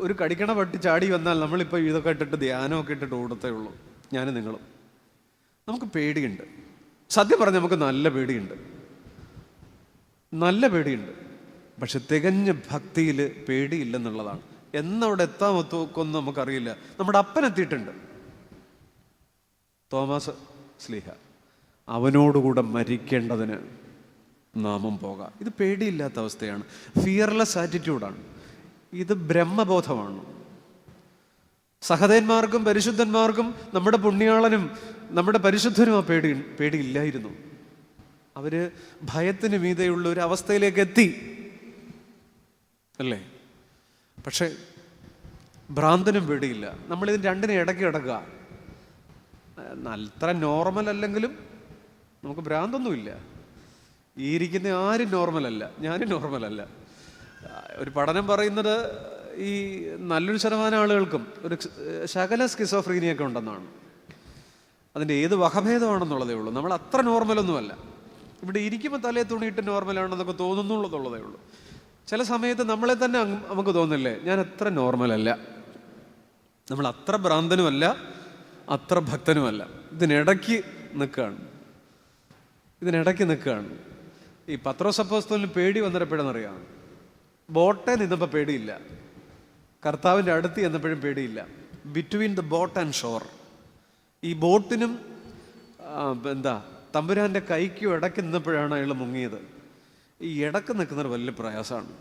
ഒരു കടിക്കണ പട്ടി ചാടി വന്നാൽ നമ്മളിപ്പോൾ ഇതൊക്കെ ഇട്ടിട്ട് ധ്യാനമൊക്കെ ഇട്ടിട്ട് ഓടത്തേ ഉള്ളൂ, ഞാനും നിങ്ങളും. നമുക്ക് പേടിയുണ്ട്, സത്യം പറഞ്ഞാൽ നമുക്ക് നല്ല പേടിയുണ്ട്, നല്ല പേടിയുണ്ട്. പക്ഷെ തികഞ്ഞ ഭക്തിയിൽ പേടിയില്ലെന്നുള്ളതാണ്. എന്നവിടെ എത്താമൊക്കൊന്നും നമുക്കറിയില്ല. നമ്മുടെ അപ്പനെത്തിയിട്ടുണ്ട്, തോമസ് ശ്ലീഹ. അവനോടുകൂടെ മരിക്കേണ്ടതിന് നാമം പോകാം. ഇത് പേടിയില്ലാത്ത അവസ്ഥയാണ്, ഫിയർലെസ് ആറ്റിറ്റ്യൂഡാണ്. ഇത് ബ്രഹ്മബോധമാണ്. സഹദേന്മാർക്കും പരിശുദ്ധന്മാർക്കും നമ്മുടെ പുണ്യാളനും നമ്മുടെ പരിശുദ്ധനും ആ പേടിയില്ലായിരുന്നു. അവര് ഭയത്തിന് മീതെയുള്ള ഒരു അവസ്ഥയിലേക്ക് എത്തി, അല്ലേ? പക്ഷെ ഭ്രാന്തനും പേടിയില്ല. നമ്മളിതിന് രണ്ടിനെ ഇടയ്ക്ക് കിടക്കുക. അത്ര നോർമൽ അല്ലെങ്കിലും നമുക്ക് ഭ്രാന്തൊന്നുമില്ല. ഈ ഇരിക്കുന്ന ആരും നോർമലല്ല, ഞാനും നോർമലല്ല. ഒരു പഠനം പറയുന്നത് ഈ നല്ലൊരു ശതമാനം ആളുകൾക്കും ഒരു ശകല സ്കിസോഫ്രീനിയൊക്കെ ഉണ്ടെന്നാണ്. അതിൻ്റെ ഏത് വകഭേദമാണെന്നുള്ളതേ ഉള്ളൂ. നമ്മൾ അത്ര നോർമലൊന്നുമല്ല. ഇവിടെ ഇരിക്കുമ്പോൾ തലയെ തുണിയിട്ട് നോർമലാണെന്നൊക്കെ തോന്നുന്നുള്ളതേ ഉള്ളൂ. ചില സമയത്ത് നമ്മളെ തന്നെ നമുക്ക് തോന്നില്ലേ, ഞാൻ അത്ര നോർമലല്ല, നമ്മൾ അത്ര ഭ്രാന്തനുമല്ല അത്ര ഭക്തനുമല്ല, ഇതിനിടയ്ക്ക് നിൽക്കുകയാണ്. ഈ പത്രോസ് അപ്പോസ്തലന് പേടി വന്നപ്പോഴെന്നറിയാം, ബോട്ടെ നിന്നപ്പോൾ പേടിയില്ല, കർത്താവിൻ്റെ അടുത്ത് ചെന്നപ്പോഴും പേടിയില്ല. Between the boat and shore, ഈ ബോട്ടിനും തമ്പുരാൻ്റെ കൈക്കും ഇടയ്ക്ക് നിന്നപ്പോഴാണ് അയാൾ മുങ്ങിയത്. ഈ ഇടയ്ക്ക് നിൽക്കുന്നത് വലിയ പ്രയാസമാണ്.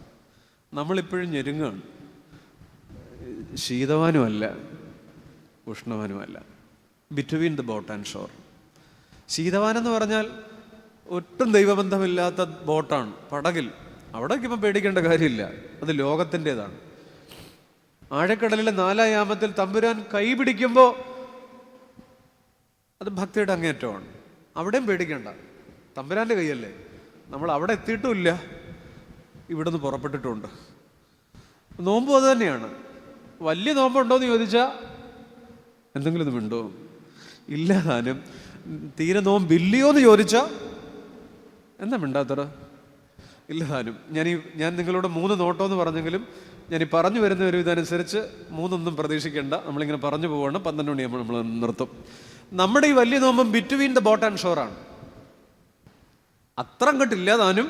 നമ്മളിപ്പോഴും ഞെരുങ്ങാണ്, ശീതവാനുമല്ല ഉഷ്ണവാനുമല്ല, between the boat and shore. ശീതവാനെന്ന് പറഞ്ഞാൽ ഒട്ടും ദൈവബന്ധമില്ലാത്ത ബോട്ടാണ്, പടകിൽ. അവിടേക്ക് ഇപ്പം പേടിക്കേണ്ട കാര്യമില്ല, അത് ലോകത്തിൻ്റെതാണ്. ആഴക്കടലിലെ 4-ാം യാമത്തിൽ തമ്പുരാൻ കൈ പിടിക്കുമ്പോൾ അത് ഭക്തിയുടെ അങ്ങേറ്റമാണ്. അവിടെയും പേടിക്കേണ്ട, തമ്പുരാൻ്റെ കൈയല്ലേ. നമ്മൾ അവിടെ എത്തിയിട്ടുമില്ല, ഇവിടുന്ന് പുറപ്പെട്ടിട്ടുണ്ട്. നോമ്പും അത് തന്നെയാണ്. വലിയ നോമ്പുണ്ടോയെന്ന് ചോദിച്ചാൽ എന്തെങ്കിലും ഒന്നും ഉണ്ടോ? ഇല്ല താനും. തീരെ നോമ്പില്ലയോ എന്ന് ചോദിച്ചാൽ എന്താ മിണ്ടാത്തറ? ഇല്ല താനും. ഞാൻ നിങ്ങളോട് 3 നോട്ടമെന്ന് പറഞ്ഞെങ്കിലും ഞാൻ ഈ പറഞ്ഞു വരുന്ന ഒരു ഇതനുസരിച്ച് 3 പ്രതീക്ഷിക്കേണ്ട. നമ്മളിങ്ങനെ പറഞ്ഞു പോവാണ്. 12 മണിയാകുമ്പോൾ നമ്മൾ നിർത്തും. നമ്മുടെ ഈ വലിയ നോമ്പും ബിറ്റ്വീൻ ദ ബോട്ട് ആൻഡ് ഷോറാണ്. അത്ര അങ്ങോട്ടില്ല താനും,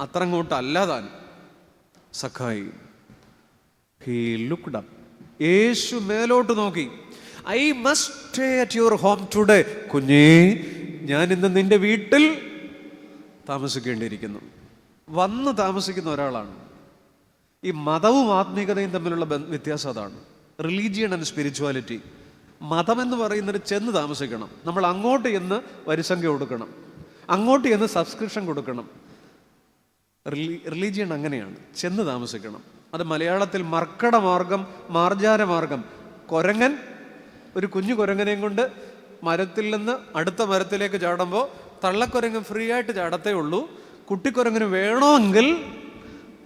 അത്ര അങ്ങോട്ടല്ല താനും. സഖായി ഹി ലുക്ക്ഡ് അപ്പ്, യേശു മേലോട്ട് നോക്കി. I must stay at your home today. കുഞ്ഞേ, ഞാൻ ഇന്ന് നിന്റെ വീട്ടിൽ താമസിക്കേണ്ടിയിരിക്കുന്നു. വന്ന് താമസിക്കുന്ന ഒരാളാണ്. ഈ മതവും ആത്മീയതയും തമ്മിലുള്ള വ്യത്യാസം അതാണ്. Religion and spirituality. മതം എന്ന് പറയുന്നത് ചെന്ന് താമസിക്കണം. നമ്മൾ അങ്ങോട്ട് ചെന്ന് വരിസംഖ്യ കൊടുക്കണം, അങ്ങോട്ട് ചെന്ന് സബ്സ്ക്രിപ്ഷൻ കൊടുക്കണം. റിലീജിയൻ അങ്ങനെയാണ്, ചെന്ന് താമസിക്കണം. അത് മലയാളത്തിൽ മർക്കട മാർഗം, മാർജാര മാർഗം. കുരങ്ങൻ ഒരു കുഞ്ഞു കുരങ്ങനെയും കൊണ്ട് മരത്തിൽ നിന്ന് അടുത്ത മരത്തിലേക്ക് ചാടുമ്പോൾ തള്ളക്കുരങ്ങൻ ഫ്രീ ആയിട്ട് ചാടത്തേ ഉള്ളൂ. കുട്ടിക്കുരങ്ങിന് വേണമെങ്കിൽ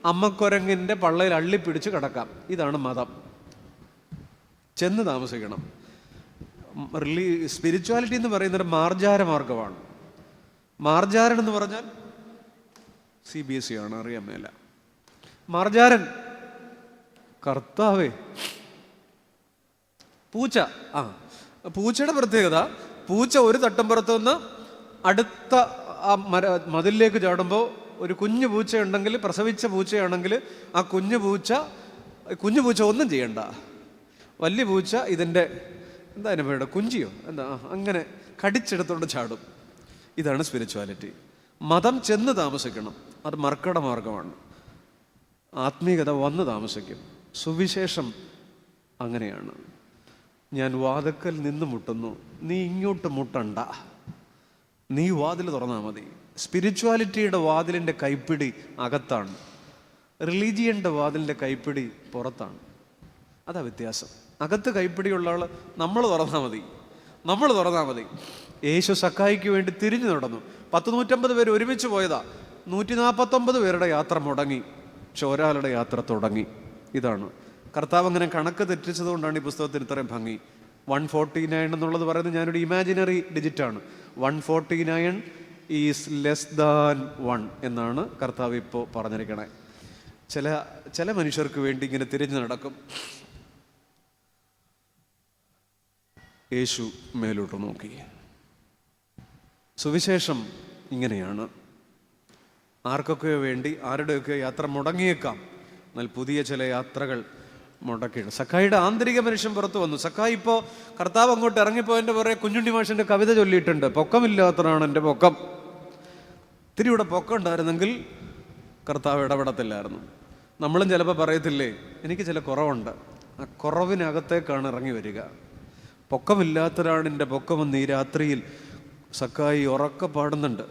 അമ്മക്കുരങ്ങിൻ്റെ പള്ളയിൽ അള്ളിപ്പിടിച്ച് കിടക്കാം. ഇതാണ് മതം, ചെന്ന് താമസിക്കണം. സ്പിരിച്വാലിറ്റി എന്ന് പറയുന്നത് മാർജാര മാർഗമാണ്. മാർജാരൻ എന്ന് പറഞ്ഞാൽ CBSE ആണ്, അറിയാൻ മേല. മാർജാരൻ, കർത്താവേ. പൂച്ച, പൂച്ചയുടെ പ്രത്യേകത, പൂച്ച ഒരു തട്ടമ്പുറത്ത് നിന്ന് അടുത്ത ആ മതിലിലേക്ക് ചാടുമ്പോൾ ഒരു കുഞ്ഞു പൂച്ച ഉണ്ടെങ്കിൽ, പ്രസവിച്ച പൂച്ചയാണെങ്കിൽ ആ കുഞ്ഞു പൂച്ച ഒന്നും ചെയ്യണ്ട. വലിയ പൂച്ച ഇതിൻ്റെ എന്താ അതിനെ പേരുടെ കുഞ്ചിയോ എന്താ അങ്ങനെ കടിച്ചെടുത്തോണ്ട് ചാടും. ഇതാണ് സ്പിരിച്വാലിറ്റി. മതം ചെന്ന് താമസിക്കണം, അത് മർക്കട മാർഗമാണ്. ആത്മീയത വന്ന് താമസിക്കും. സുവിശേഷം അങ്ങനെയാണ്. ഞാൻ വാതിൽക്കൽ നിന്ന് മുട്ടുന്നു, നീ ഇങ്ങോട്ട് മുട്ടണ്ട. നീ വാതിൽ തുറന്നാൽ മതി. സ്പിരിച്വാലിറ്റിയുടെ വാതിലിൻ്റെ കൈപ്പിടി അകത്താണ്, റിലീജിയൻ്റെ വാതിലിൻ്റെ കൈപ്പിടി പുറത്താണ്. അതാ വ്യത്യാസം. അകത്ത് കൈപ്പിടിയുള്ള ആൾ നമ്മൾ തുറന്നാൽ മതി, നമ്മൾ തുറന്നാൽ മതി. യേശു സക്കായിക്ക് വേണ്ടി തിരിഞ്ഞു നടന്നു. 150 പേര് ഒരുമിച്ച് പോയതാ. 149 പേരുടെ യാത്ര മുടങ്ങി, ചോരാളുടെ യാത്ര തുടങ്ങി. ഇതാണ് കർത്താവ് അങ്ങനെ കണക്ക് തെറ്റിച്ചത് കൊണ്ടാണ് ഈ പുസ്തകത്തിന് ഇത്രയും ഭംഗി. 149 എന്നുള്ളത് പറയുന്നത് ഞാനൊരു ഇമാജിനറി ഡിജിറ്റാണ്. 149 ഈസ് ലെസ് ദാൻ 1 എന്നാണ് കർത്താവ് ഇപ്പോൾ പറഞ്ഞിരിക്കണേ. ചില മനുഷ്യർക്ക് വേണ്ടി ഇങ്ങനെ തിരിഞ്ഞു നടക്കും. യേശു മേലോട്ട് നോക്കി. സുവിശേഷം ഇങ്ങനെയാണ്. ആർക്കൊക്കെയോ വേണ്ടി ആരുടെയൊക്കെ യാത്ര മുടങ്ങിയേക്കാം, എന്നാൽ പുതിയ ചില യാത്രകൾ മുടക്കിയിട്ട് സക്കായിയുടെ ആന്തരിക മനുഷ്യൻ പുറത്തു വന്നു. സക്കായി ഇപ്പോൾ കർത്താവ് അങ്ങോട്ട് ഇറങ്ങിപ്പോയതിൻ്റെ പുറകെ കുഞ്ഞുണ്ണി മാഷിൻ്റെ കവിത ചൊല്ലിയിട്ടുണ്ട്. പൊക്കമില്ലാത്തതാണ് എൻ്റെ പൊക്കം. ഇത്തിരി ഇവിടെ പൊക്കം ഉണ്ടായിരുന്നെങ്കിൽ കർത്താവ് ഇടപെടത്തില്ലായിരുന്നു. നമ്മളും ചിലപ്പോൾ പറയത്തില്ലേ, എനിക്ക് ചില കുറവുണ്ട്, ആ കുറവിനകത്തേക്കാണ് ഇറങ്ങി വരിക. പൊക്കമില്ലാത്തതാണ് എൻ്റെ പൊക്കമെന്ന് ഈ രാത്രിയിൽ സക്കായി ഉറക്കെ പാടുന്നുണ്ട്.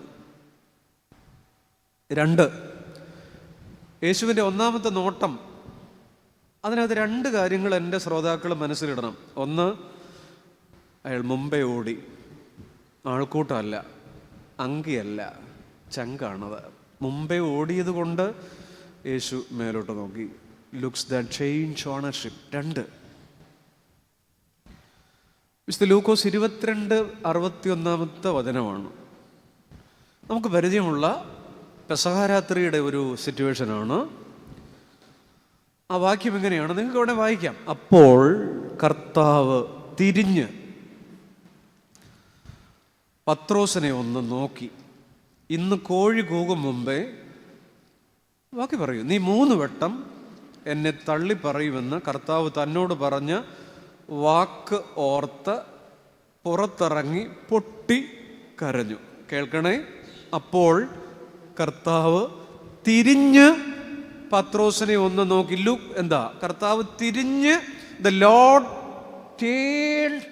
2, യേശുവിൻ്റെ ഒന്നാമത്തെ നോട്ടം. അതിനകത്ത് 2 കാര്യങ്ങൾ എൻ്റെ ശ്രോതാക്കൾ മനസ്സിലിടണം. ഒന്ന്, അയാൾ മുമ്പേ ഓടി. ആൾക്കൂട്ടമല്ല, അങ്കിയല്ല, ചങ്കാണത്. മുമ്പേ ഓടിയത് കൊണ്ട് യേശു മേലോട്ട് നോക്കി. Looks that change ownership. 2, വിശുദ്ധ ലൂക്കോസ് 22:61 വചനമാണ്. നമുക്ക് പരിചയമുള്ള പെസഹാരാത്രിയുടെ ഒരു സിറ്റുവേഷനാണ്. ആ വാക്യം എങ്ങനെയാണ്? നിങ്ങൾക്ക് ഇവിടെ വായിക്കാം. അപ്പോൾ കർത്താവ് തിരിഞ്ഞ് പത്രോസിനെ ഒന്ന് നോക്കി. ഇന്ന് കോഴി കൂകും മുമ്പേ, ബാക്കി പറയൂ, നീ 3 വട്ടം എന്നെ തള്ളി പറയുമെന്ന് കർത്താവ് തന്നോട് പറഞ്ഞ വാക്ക് ഓർത്ത് പുറത്തിറങ്ങി പൊട്ടി കരഞ്ഞു. കേൾക്കണേ. അപ്പോൾ കർത്താവ് തിരിഞ്ഞ് പത്രോസിനെ ഒന്ന് നോക്കി. ലുക്ക്, എന്താ? കർത്താവ് തിരിഞ്ഞ്, the Lord turned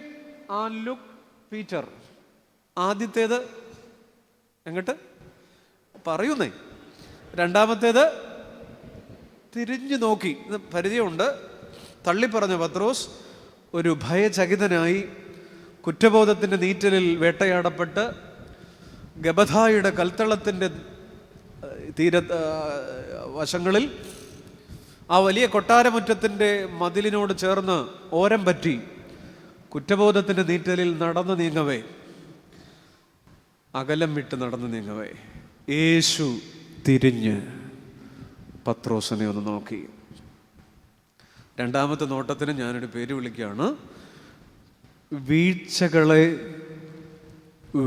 and look Peter. ആദ്യത്തേത് എങ്ങോട്ട് പറയുന്നേ? രണ്ടാമത്തേത് തിരിഞ്ഞു നോക്കി. ഇത് പരിചയമുണ്ട്. തള്ളിപ്പറഞ്ഞ പത്രോസ് ഒരു ഭയചകിതനായി കുറ്റബോധത്തിൻ്റെ നീറ്റലിൽ വേട്ടയാടപ്പെട്ട് ഗബഥായുടെ കൽത്തളത്തിൻ്റെ വശങ്ങളിൽ ആ വലിയ കൊട്ടാരമുറ്റത്തിൻ്റെ മതിലിനോട് ചേർന്ന് ഓരം പറ്റി കുറ്റബോധത്തിൻ്റെ നീറ്റലിൽ നടന്നു നീങ്ങവേ, അകലം വിട്ട് നടന്നു നീങ്ങവേ, യേശു തിരിഞ്ഞ് പത്രോസിനെ ഒന്ന് നോക്കി. രണ്ടാമത്തെ നോട്ടത്തിന് ഞാനൊരു പേര് വിളിക്കുകയാണ്, വീഴ്ചകളെ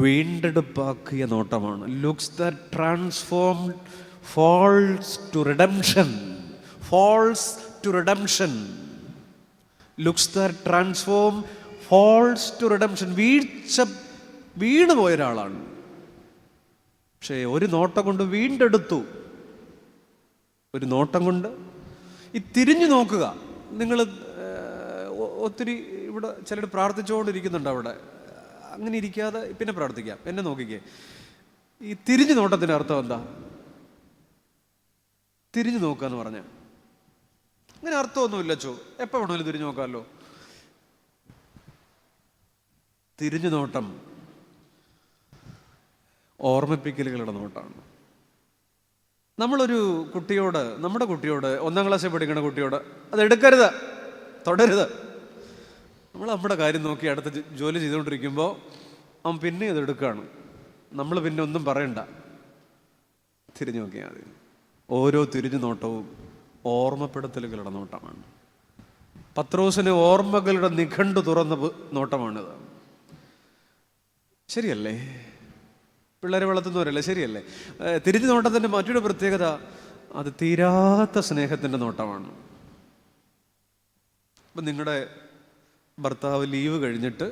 വീണ്ടെടുപ്പാക്കിയ നോട്ടമാണ്. Looks the transformed falls to redemption. Falls to redemption. Looks the transform falls to redemption. വീണു പോയ ഒരാളാണ്, പക്ഷേ ഒരു നോട്ടം കൊണ്ട് വീണ്ടെടുത്തു. ഒരു നോട്ടം കൊണ്ട് ഈ തിരിഞ്ഞു നോക്കുക. നിങ്ങൾ ഒത്തിരി ഇവിടെ ചിലർ പ്രാർത്ഥിച്ചുകൊണ്ടിരിക്കുന്നുണ്ട്. അവിടെ അങ്ങനെ ഇരിക്കാതെ പിന്നെ പ്രാർത്ഥിക്കാം. എന്നെ നോക്കിക്കേ. ഈ തിരിഞ്ഞു നോട്ടത്തിൻ്റെ അർത്ഥം എന്താ? തിരിഞ്ഞു നോക്കുക എന്ന് പറഞ്ഞാൽ അങ്ങനെ അർത്ഥമൊന്നുമില്ല. എപ്പോൾ വേണമെങ്കിലും തിരിഞ്ഞു നോക്കാമല്ലോ. തിരിഞ്ഞു നോട്ടം ഓർമ്മിപ്പിക്കലുകളുടെ നോട്ടമാണ്. നമ്മളൊരു കുട്ടിയോട്, നമ്മുടെ കുട്ടിയോട്, 1ാം ക്ലാസ്സിൽ പഠിക്കുന്ന കുട്ടിയോട് അതെടുക്കരുത്, തൊടരുത്, നമ്മൾ നമ്മുടെ കാര്യം നോക്കി അടുത്ത ജോലി ചെയ്തുകൊണ്ടിരിക്കുമ്പോൾ അവൻ പിന്നെ അതെടുക്കുകയാണ്. നമ്മൾ പിന്നെ ഒന്നും പറയണ്ട, തിരിഞ്ഞു നോക്കിയാൽ മതി. ഓരോ തിരിഞ്ഞു നോട്ടവും ഓർമ്മപ്പെടുത്തലുകളുടെ നോട്ടമാണ്. പത്രോസിന് ഓർമ്മകളുടെ നിഘണ്ടു തുറന്ന നോട്ടമാണിത്. ശരിയല്ലേ? പിള്ളേരെ വളർത്തുന്നവരല്ലേ? ശരിയല്ലേ? തിരിഞ്ഞു നോട്ടത്തിൻ്റെ മറ്റൊരു പ്രത്യേകത, അത് തീരാത്ത സ്നേഹത്തിൻ്റെ നോട്ടമാണ്. ഇപ്പം നിങ്ങളുടെ ഭർത്താവ് ലീവ് കഴിഞ്ഞിട്ട്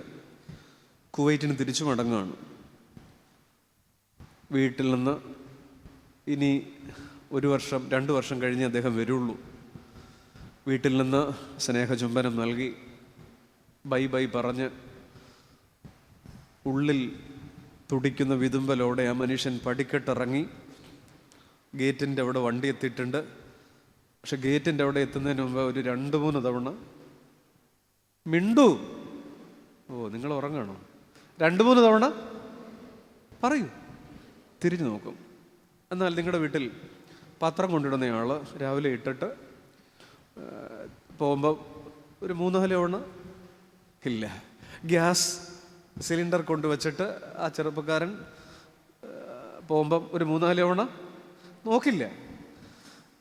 കുവൈറ്റിന് തിരിച്ചു മടങ്ങുകയാണ്. വീട്ടിൽ നിന്ന് ഇനി 1 വർഷം 2 വർഷം കഴിഞ്ഞ് അദ്ദേഹം വരുള്ളൂ. വീട്ടിൽ നിന്ന് സ്നേഹചുംബനം നൽകി ബൈ ബൈ പറഞ്ഞ് ഉള്ളിൽ തുടിക്കുന്ന വിതുമ്പലോടെ ആ മനുഷ്യൻ പടിക്കെട്ടിറങ്ങി. ഗേറ്റിൻ്റെ അവിടെ വണ്ടി എത്തിയിട്ടുണ്ട്. പക്ഷെ ഗേറ്റിൻ്റെ അവിടെ എത്തുന്നതിന് മുമ്പ് ഒരു 2-3 തവണ മിണ്ടു. നിങ്ങൾ ഉറങ്ങാണോ? 2-3 തവണ പറയൂ, തിരിഞ്ഞു നോക്കും. എന്നാൽ നിങ്ങളുടെ വീട്ടിൽ പത്രം കൊണ്ടിടുന്നയാൾ രാവിലെ ഇട്ടിട്ട് പോകുമ്പോൾ ഒരു 3-4 തവണ ഇല്ല. ഗ്യാസ് സിലിണ്ടർ കൊണ്ടുവച്ചിട്ട് ആ ചെറുപ്പക്കാരൻ പോകുമ്പം ഒരു 3-4 തവണ നോക്കില്ല.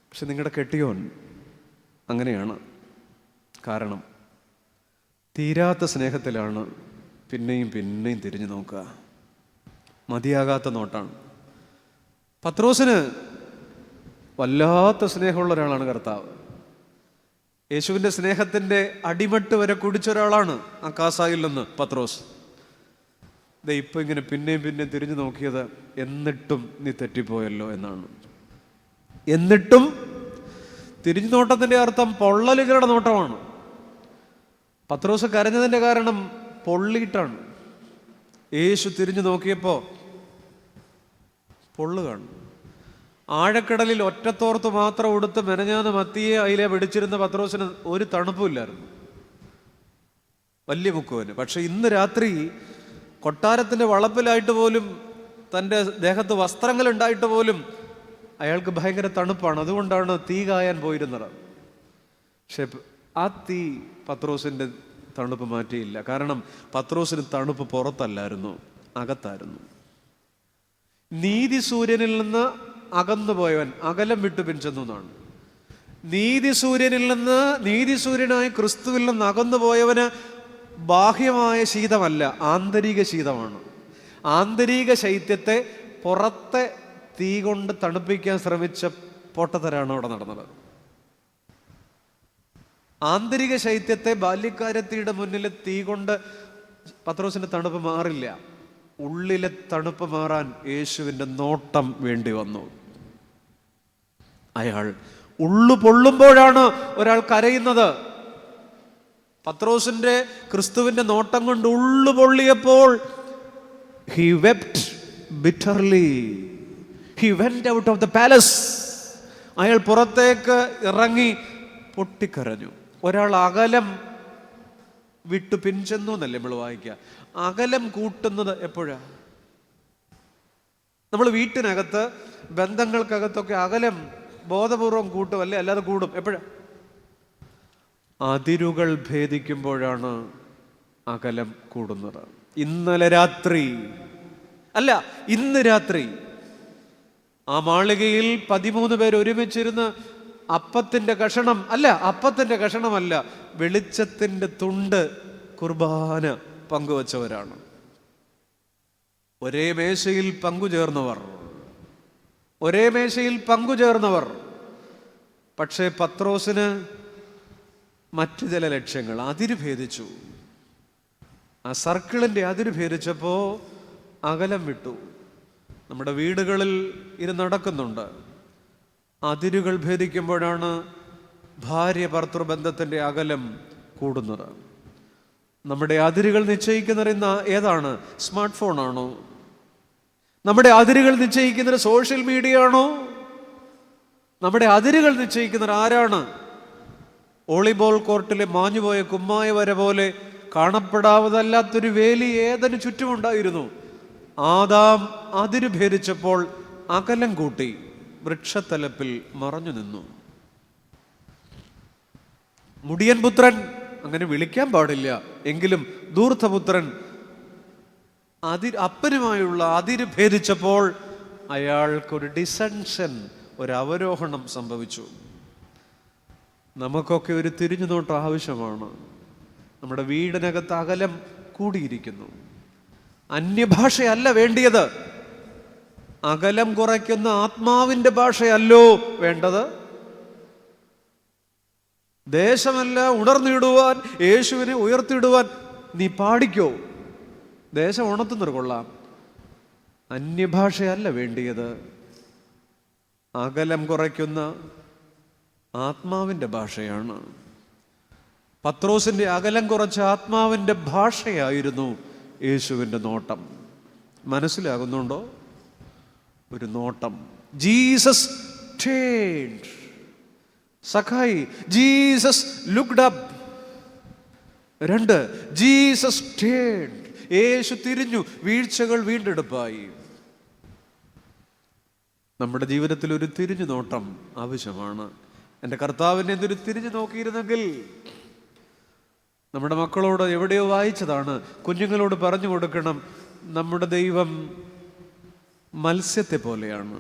പക്ഷെ നിങ്ങളുടെ കെട്ടിയോൻ അങ്ങനെയാണ്. കാരണം തീരാത്ത സ്നേഹത്തിലാണ് പിന്നെയും പിന്നെയും തിരിഞ്ഞു നോക്കുക. മതിയാകാത്ത നോട്ടാണ്. പത്രോസിന് വല്ലാത്ത സ്നേഹമുള്ള ഒരാളാണ് കർത്താവ്. യേശുവിൻ്റെ സ്നേഹത്തിൻ്റെ അടിമട്ട് വരെ കുടിച്ച ഒരാളാണ് ആ കാസായിൽ നിന്ന് പത്രോസ്. ഇപ്പം ഇങ്ങനെ പിന്നെയും പിന്നെയും തിരിഞ്ഞു നോക്കിയത് എന്നിട്ടും നീ തെറ്റിപ്പോയല്ലോ എന്നാണ്. എന്നിട്ടും തിരിഞ്ഞു നോട്ടത്തിൻ്റെ അർത്ഥം പൊള്ളലുകളുടെ നോട്ടമാണ്. പത്രോസ് കരഞ്ഞതിൻ്റെ കാരണം പൊള്ളിയിട്ടാണ്. യേശു തിരിഞ്ഞു നോക്കിയപ്പോൾ പൊള്ളുകയാണ്. ആഴക്കടലിൽ ഒറ്റത്തോർത്ത് മാത്രം ഉടുത്ത് മെനഞ്ഞാന്ന് മത്തിയെ അതിലെ പിടിച്ചിരുന്ന പത്രോസിന് ഒരു തണുപ്പുമില്ലായിരുന്നു, വലിയ മുക്കുവന്. പക്ഷെ ഇന്ന് രാത്രി കൊട്ടാരത്തിൻ്റെ വളപ്പിലായിട്ട് പോലും, തൻ്റെ ദേഹത്ത് വസ്ത്രങ്ങൾ ഉണ്ടായിട്ട് പോലും അയാൾക്ക് ഭയങ്കര തണുപ്പാണ്. അതുകൊണ്ടാണ് തീ കായാൻ പോയിരുന്നത്. പക്ഷെ ആ തീ പത്രോസിൻ്റെ തണുപ്പ് മാറ്റിയില്ല. കാരണം പത്രോസിന് തണുപ്പ് പുറത്തല്ലായിരുന്നു, അകത്തായിരുന്നു. നീതി സൂര്യനിൽ നിന്ന് അകന്നു പോയവൻ അകലം വിട്ടു പിൻചെന്നു എന്നാണ്. നീതി സൂര്യനിൽ നിന്ന്, നീതി സൂര്യനായ ക്രിസ്തുവിൽ നിന്ന് അകന്നു പോയവന് ബാഹ്യമായ ശീതമല്ല, ആന്തരിക ശീതമാണ്. ആന്തരിക ശൈത്യത്തെ പുറത്തെ തീ കൊണ്ട് തണുപ്പിക്കാൻ ശ്രമിച്ച പൊട്ടത്തരാണ് അവിടെ നടന്നത്. ആന്തരിക ശൈത്യത്തെ ബാല്യക്കാരത്തിയുടെ മുന്നിൽ തീ കൊണ്ട് പത്രോസിന്റെ തണുപ്പ് മാറില്ല. ഉള്ളിലെ തണുപ്പ് മാറാൻ യേശുവിൻ്റെ നോട്ടം വേണ്ടി വന്നു. അയാൾ ഉള്ളു പൊള്ളുമ്പോഴാണ് ഒരാൾ കരയുന്നത്. പത്രോസിന്റെ ക്രിസ്തുവിന്റെ നോട്ടം കൊണ്ട് ഉള്ളു പൊള്ളിയപ്പോൾ he wept bitterly. He went out of the palace. അയാൾ പുറത്തേക്ക് ഇറങ്ങി പൊട്ടിക്കരഞ്ഞു. ഒരാൾ അകലം വിട്ടു പിൻചെന്നു എന്നല്ലേ നമ്മൾ വായിക്കുക. അകലം കൂട്ടുന്നത് എപ്പോഴാ? നമ്മൾ വീട്ടിനകത്ത് ബന്ധങ്ങൾക്കകത്തൊക്കെ അകലം ബോധപൂർവം കൂട്ടും, അല്ലേ? അല്ലാതെ കൂടും എപ്പോഴാ? അതിരുകൾ ഭേദിക്കുമ്പോഴാണ് അകലം കൂടുന്നത്. ഇന്നലെ രാത്രി അല്ല, ഇന്ന് രാത്രി ആ മാളികയിൽ 13 പേര് ഒരുമിച്ചിരുന്ന് അപ്പത്തിന്റെ കഷണം അല്ല, അപ്പത്തിന്റെ കഷണമല്ല, വെളിച്ചത്തിന്റെ തുണ്ട് കുർബാന പങ്കുവച്ചവരാണ്. ഒരേ മേശയിൽ പങ്കുചേർന്നവർ, ഒരേ മേശയിൽ പങ്കുചേർന്നവർ. പക്ഷേ പത്രോസിന് മറ്റു ചില ലക്ഷ്യങ്ങൾ, അതിര് ഭേദിച്ചു. ആ സർക്കിളിൻ്റെ അതിര് ഭേദിച്ചപ്പോൾ അകലം വിട്ടു. നമ്മുടെ വീടുകളിൽ ഇത് നടക്കുന്നുണ്ട്. അതിരുകൾ ഭേദിക്കുമ്പോഴാണ് ഭാര്യ ഭർത്തൃബന്ധത്തിൻ്റെ അകലം കൂടുന്നത്. നമ്മുടെ അതിരുകൾ നിശ്ചയിക്കുന്ന ഏതാണ്? സ്മാർട്ട് ഫോൺ ആണോ? നമ്മുടെ അതിരുകൾ നിശ്ചയിക്കുന്നത് സോഷ്യൽ മീഡിയ ആണോ? നമ്മുടെ അതിരുകൾ നിശ്ചയിക്കുന്നത് ആരാണ്? വോളിബോൾ കോർട്ടിലെ മാഞ്ഞുപോയ കുമ്മായ വര പോലെ കാണപ്പെടാവതല്ലാത്തൊരു വേലി ഏതിനു ചുറ്റുമുണ്ടായിരുന്നു. ആദാം അതിര് ഭേദിച്ചപ്പോൾ അകലം കൂട്ടി, വൃക്ഷത്തലപ്പിൽ മറഞ്ഞു നിന്നു. മുടിയൻ പുത്രൻ, അങ്ങനെ വിളിക്കാൻ പാടില്ല എങ്കിലും ധൂർത്തപുത്രൻ അപ്പനുമായുള്ള അതിര് ഭേദിച്ചപ്പോൾ അയാൾക്കൊരു ഡിസെൻഷൻ, ഒരു അവരോഹണം സംഭവിച്ചു. നമുക്കൊക്കെ ഒരു തിരിഞ്ഞുനോട്ടം ആവശ്യമാണ്. നമ്മുടെ വീടിനകത്ത് അകലം കൂടിയിരിക്കുന്നു. അന്യഭാഷയല്ല വേണ്ടിയത്, അകലം കുറയ്ക്കുന്ന ആത്മാവിൻ്റെ ഭാഷയല്ലോ വേണ്ടത്. ദേശമല്ല ഉണർന്നിടുവാൻ, യേശുവിനെ ഉയർത്തിയിടുവാൻ നീ പാടിക്കോ, ദേശം ഉണർത്തുന്നത് കൊള്ളാം. അന്യഭാഷയല്ല വേണ്ടിയത്, അകലം കുറയ്ക്കുന്ന ആത്മാവിൻ്റെ ഭാഷയാണ്. പത്രോസിൻ്റെ അകലം കുറച്ച ആത്മാവിൻ്റെ ഭാഷയായിരുന്നു യേശുവിൻ്റെ നോട്ടം. മനസ്സിലാകുന്നുണ്ടോ? ഒരു നോട്ടം. Jesus turned. സഖായി, Jesus looked up. 2, Jesus turned. യേശു തിരിഞ്ഞു, വീഴ്ചകൾ വീണ്ടെടുപ്പായി. നമ്മുടെ ജീവിതത്തിൽ ഒരു തിരിഞ്ഞു നോട്ടം ആവശ്യമാണ്. എൻ്റെ കർത്താവിനെ എന്തൊരു തിരിഞ്ഞു നോക്കിയിരുന്നെങ്കിൽ. നമ്മുടെ മക്കളോട് എവിടെയോ വായിച്ചതാണ്, കുഞ്ഞുങ്ങളോട് പറഞ്ഞു കൊടുക്കണം, നമ്മുടെ ദൈവം മത്സ്യത്തെ പോലെയാണ്.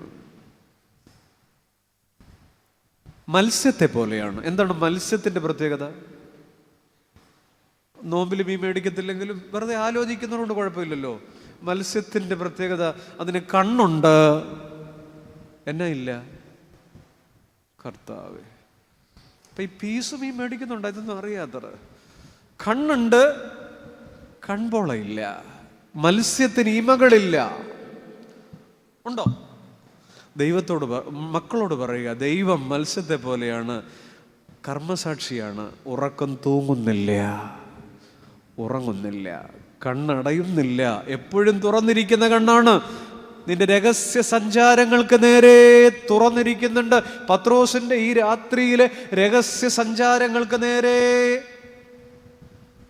മത്സ്യത്തെ പോലെയാണ്. എന്താണ് മത്സ്യത്തിൻ്റെ പ്രത്യേകത? നോമ്പിൽ മീൻ മേടിക്കത്തില്ലെങ്കിലും വെറുതെ ആലോചിക്കുന്നതുകൊണ്ട് കുഴപ്പമില്ലല്ലോ. മത്സ്യത്തിൻ്റെ പ്രത്യേകത, അതിന് കണ്ണുണ്ട്, എന്നാ ഇല്ല? കർത്താവേ, അപ്പൊ ഈ പീസ് മീൻ മേടിക്കുന്നുണ്ട്, ഇതൊന്നും അറിയാത്തത്. കണ്ണുണ്ട്, കൺപോളയില്ല. മത്സ്യത്തിന് ഇമകളില്ല. ഉണ്ടോ? ദൈവത്തോട് മക്കളോട് പറയുക, ദൈവം മത്സ്യത്തെ പോലെയാണ്, കർമ്മസാക്ഷിയാണ്. ഉറക്കം തൂങ്ങുന്നില്ല, ഉറങ്ങുന്നില്ല, കണ്ണടയുന്നില്ല, എപ്പോഴും തുറന്നിരിക്കുന്ന കണ്ണാണ്. നിന്റെ രഹസ്യ സഞ്ചാരങ്ങൾക്ക് നേരെ തുറന്നിരിക്കുന്നുണ്ട്. പത്രോസിന്റെ ഈ രാത്രിയിലെ രഹസ്യ സഞ്ചാരങ്ങൾക്ക് നേരെ.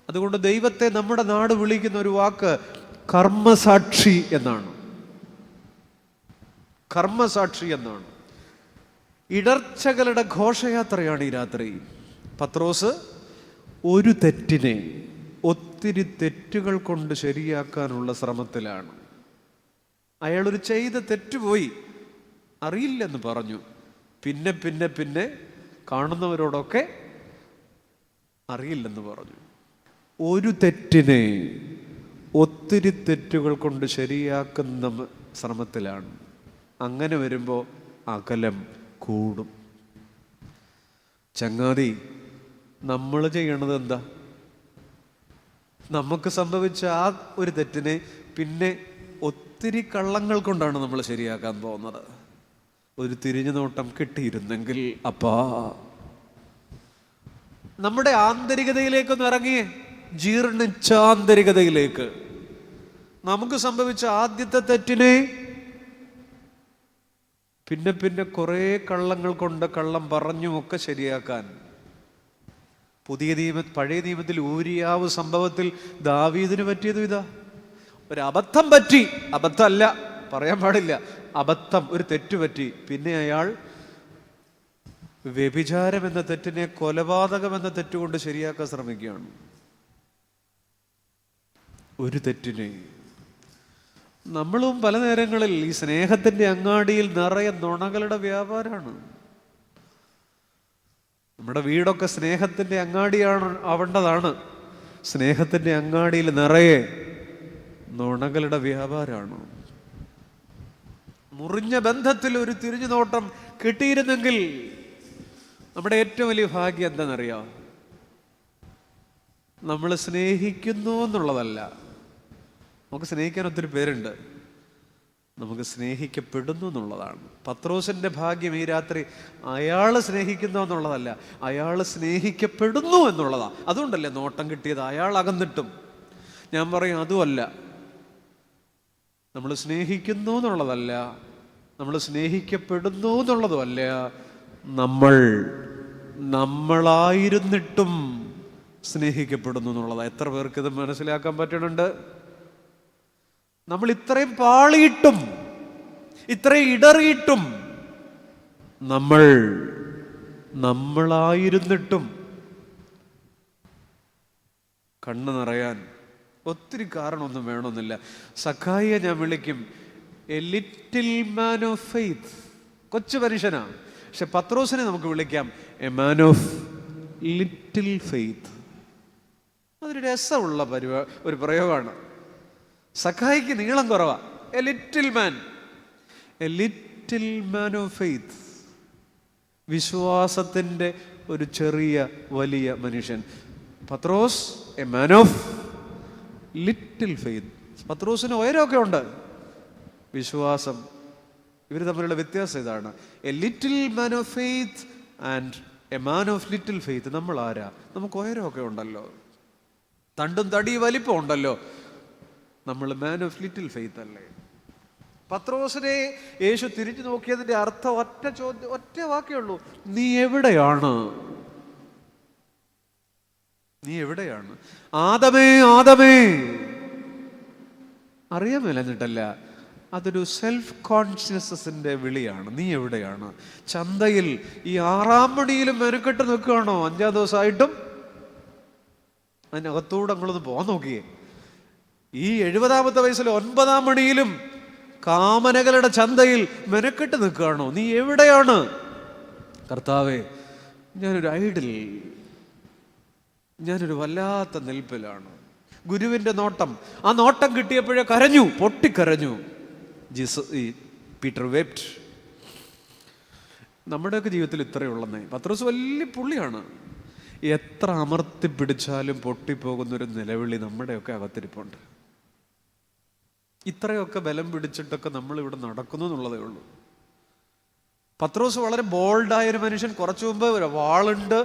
അതുകൊണ്ട് ദൈവത്തെ നമ്മുടെ നാട് വിളിക്കുന്ന ഒരു വാക്ക് കർമ്മസാക്ഷി എന്നാണ്. കർമ്മസാക്ഷി എന്നാണ്. ഇടർച്ചകളുടെ ഘോഷയാത്രയാണ് ഈ രാത്രി. പത്രോസ് ഒരു തെറ്റിനെ ഒത്തിരി തെറ്റുകൾ കൊണ്ട് ശരിയാക്കാനുള്ള ശ്രമത്തിലാണ്. അയാളൊരു ചെയ്ത തെറ്റുപോയി, അറിയില്ലെന്ന് പറഞ്ഞു. പിന്നെ പിന്നെ പിന്നെ കാണുന്നവരോടൊക്കെ അറിയില്ലെന്ന് പറഞ്ഞു. ഒരു തെറ്റിനെ ഒത്തിരി തെറ്റുകൾ കൊണ്ട് ശരിയാക്കുന്ന ശ്രമത്തിലാണ്. അങ്ങനെ വരുമ്പോൾ അകലം കൂടും. ചങ്ങാതി, നമ്മൾ ചെയ്യണത് എന്താ? നമുക്ക് സംഭവിച്ച ആ ഒരു തെറ്റിനെ പിന്നെ ഒത്തിരി കള്ളങ്ങൾ കൊണ്ടാണ് നമ്മൾ ശരിയാക്കാൻ പോകുന്നത്. ഒരു തിരിഞ്ഞു നോട്ടം കിട്ടിയിരുന്നെങ്കിൽ അപ്പാ. നമ്മുടെ ആന്തരികതയിലേക്കൊന്ന് ഇറങ്ങിയേ, ജീർണിച്ച ആന്തരികതയിലേക്ക്. നമുക്ക് സംഭവിച്ച ആദ്യത്തെ തെറ്റിനെ പിന്നെ പിന്നെ കുറേ കള്ളങ്ങൾ കൊണ്ട്, കള്ളം പറഞ്ഞുമൊക്കെ ശരിയാക്കാൻ. പഴയ നിയമത്തിൽ ഊരിയാവ് സംഭവത്തിൽ ദാവീദിന് പറ്റിയതും ഇതാ. ഒരു അബദ്ധം പറ്റി, അബദ്ധമല്ല പറയാൻ പാടില്ല, അബദ്ധം, ഒരു തെറ്റുപറ്റി. പിന്നെ അയാൾ വ്യഭിചാരം എന്ന തെറ്റിനെ കൊലപാതകം എന്ന തെറ്റുകൊണ്ട് ശരിയാക്കാൻ ശ്രമിക്കുകയാണ്. ഒരു തെറ്റിനെ. നമ്മളും പല നേരങ്ങളിൽ ഈ സ്നേഹത്തിന്റെ അങ്ങാടിയിൽ നിറയെ നുണകളുടെ വ്യാപാരമാണ്. നമ്മുടെ വീടൊക്കെ സ്നേഹത്തിന്റെ അങ്ങാടിയാണ് ആവേണ്ടതാണ്. സ്നേഹത്തിന്റെ അങ്ങാടിയിൽ നിറയെ നുണകളുടെ വ്യാപാരമാണ്. മുറിഞ്ഞ ബന്ധത്തിൽ ഒരു തിരിഞ്ഞു നോട്ടം കിട്ടിയിരുന്നെങ്കിൽ നമ്മുടെ ഏറ്റവും വലിയ ഭാഗ്യം എന്താണെന്നറിയാം? നമ്മൾ സ്നേഹിക്കുന്നു എന്നുള്ളതല്ല. നമുക്ക് സ്നേഹിക്കാൻ ഒത്തിരി പേരുണ്ട്, നമുക്ക് സ്നേഹിക്കപ്പെടുന്നു എന്നുള്ളതാണ്. പത്രോസിന്റെ ഭാഗ്യം ഈ രാത്രി അയാൾ സ്നേഹിക്കുന്നു എന്നുള്ളതല്ല, അയാൾ സ്നേഹിക്കപ്പെടുന്നു എന്നുള്ളതാണ്. അതുകൊണ്ടല്ലേ നോട്ടം കിട്ടിയത്. അയാൾ അകന്നിട്ടും ഞാൻ പറയും അതുമല്ല. നമ്മൾ സ്നേഹിക്കുന്നു എന്നുള്ളതല്ല, നമ്മൾ സ്നേഹിക്കപ്പെടുന്നു എന്നുള്ളതുമല്ല, നമ്മളായിരുന്നിട്ടും സ്നേഹിക്കപ്പെടുന്നു എന്നുള്ളതാണ്. എത്ര പേർക്ക് ഇത് മനസ്സിലാക്കാൻ പറ്റുന്നുണ്ട്? നമ്മൾ ഇത്രയും പാളിയിട്ടും ഇത്രയും ഇടറിയിട്ടും നമ്മളായിരുന്നിട്ടും കണ്ണ് നിറയാൻ ഒത്തിരി കാരണമൊന്നും വേണമെന്നില്ല. സഖായിയെ ഞാൻ വിളിക്കും a little man of faith. കൊച്ചു മനുഷ്യനാണ്. പക്ഷെ പത്രോസിനെ നമുക്ക് വിളിക്കാം a man of little faith. അതൊരു രസമുള്ള ഒരു പ്രയോഗമാണ്. സഖായിക്ക് നീളം കുറവാ. A little man of faith. വിശ്വാസത്തിൻ്റെ ഒരു ചെറിയ വലിയ മനുഷ്യൻ. പത്രോസ് a man of little faith. പത്രോസിന് ഉയരമൊക്കെ ഉണ്ട്, വിശ്വാസം. ഇവർ തമ്മിലുള്ള വ്യത്യാസം ഇതാണ്. A little man of faith and a man of little faith. നമ്മൾ ആരാ? നമുക്ക് ഉയരമൊക്കെ ഉണ്ടല്ലോ, തണ്ടും തടി വലിപ്പം ഉണ്ടല്ലോ. നമ്മൾ മാൻ ഓഫ് ലിറ്റിൽ ഫെയ്ത്ത് അല്ലേ? പത്രോസിനെ യേശു തിരിഞ്ഞു നോക്കിയതിൻ്റെ അർത്ഥം ഒറ്റ വാക്കേ ഉള്ളൂ: നീ എവിടെയാണ്? നീ എവിടെയാണ്? ആദമേ, ആദമേ. അറിയാൻ മേലഞ്ഞിട്ടല്ല, അതൊരു സെൽഫ് കോൺഷ്യസ്നസിന്റെ വിളിയാണ്. നീ എവിടെയാണ്? ചന്തയിൽ ഈ 6-ാം മണിയിലും മെനക്കെട്ട് നിൽക്കുകയാണോ? 5-ാം ദിവസമായിട്ടും അതിനകത്തൂടെ നമ്മളൊന്ന് പോകാൻ നോക്കിയേ. ഈ 70-ാമത്തെ വയസ്സിൽ 9-ാം മണിയിലും കാമനകളുടെ ചന്തയിൽ മെനക്കെട്ട് നിൽക്കുകയാണോ? നീ എവിടെയാണ്? കർത്താവേ, ഞാനൊരു ഐഡിൽ, ഞാനൊരു വല്ലാത്ത നിൽപ്പിലാണ്. ഗുരുവിൻ്റെ നോട്ടം, ആ നോട്ടം കിട്ടിയപ്പോഴേ കരഞ്ഞു, പൊട്ടിക്കരഞ്ഞു. Peter wept. നമ്മുടെയൊക്കെ ജീവിതത്തിൽ ഇത്രയേ ഉള്ളന്നേ. പത്രോസ് വലിയ പുള്ളിയാണ്. എത്ര അമർത്തി പിടിച്ചാലും പൊട്ടിപ്പോകുന്നൊരു നിലവിളി നമ്മുടെയൊക്കെ അകത്തിരിപ്പുണ്ട്. ഇത്രയൊക്കെ ബലം പിടിച്ചിട്ടൊക്കെ നമ്മളിവിടെ നടക്കുന്നു എന്നുള്ളതേ ഉള്ളൂ. പത്രോസ് വളരെ ബോൾഡായൊരു മനുഷ്യൻ. കുറച്ചു മുമ്പ് വാളുണ്ട്,